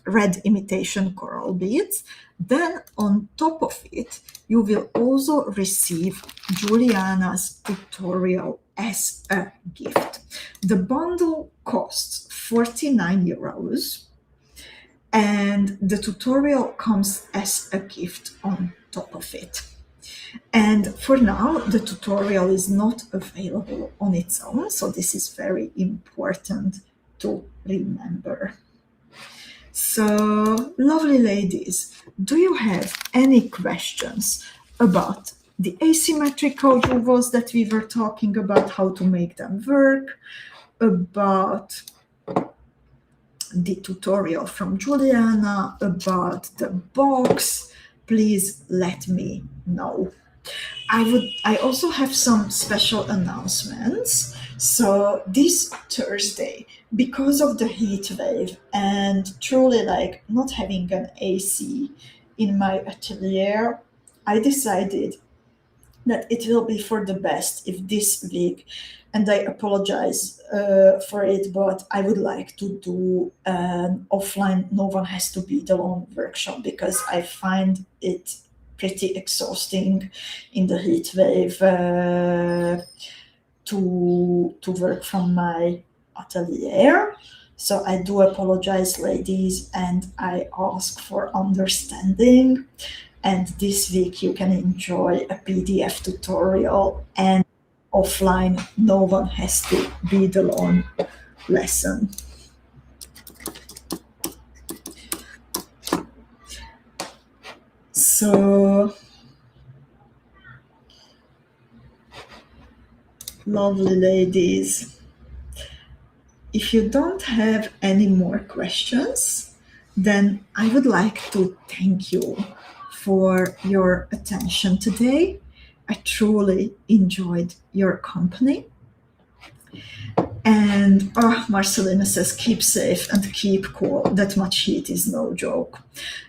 red imitation coral beads, then on top of it, you will also receive Juliana's tutorial as a gift. The bundle costs 49 euros, and the tutorial comes as a gift on top of it. And for now, the tutorial is not available on its own, so this is very important to remember. So, lovely ladies, do you have any questions about the asymmetrical jewels that we were talking about, how to make them work, about the tutorial from Juliana, about the box? Please let me know. I also have some special announcements. So this Thursday, because of the heat wave and truly like not having an AC in my atelier, I decided that it will be for the best if this week, and I apologize for it, but I would like to do an offline no one has to be alone workshop, because I find it pretty exhausting in the heat wave to work from my atelier. So I do apologize, ladies, and I ask for understanding. And this week you can enjoy a PDF tutorial and offline no one has to be alone lesson. So lovely, ladies. If you don't have any more questions, then I would like to thank you for your attention today. I truly enjoyed your company. And Marcelina says, keep safe and keep cool. That much heat is no joke.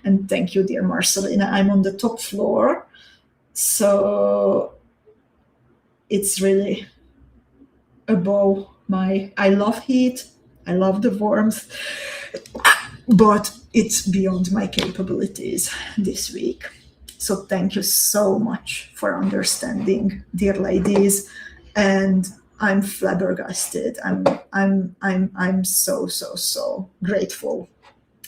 And thank you, dear Marcelina. I'm on the top floor, so it's really above my, I love heat, I love the warmth, but it's beyond my capabilities this week. So thank you so much for understanding, dear ladies, and I'm flabbergasted. I'm so grateful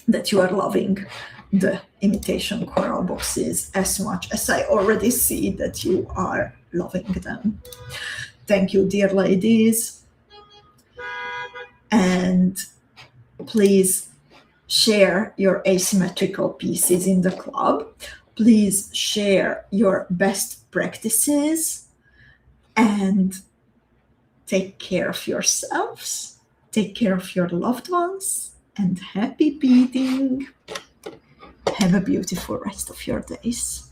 that you are loving the imitation coral boxes as much as I already see that you are loving them. Thank you, dear ladies, and please share your asymmetrical pieces in the club. Please share your best practices and take care of yourselves, take care of your loved ones, and happy beading. Have a beautiful rest of your days.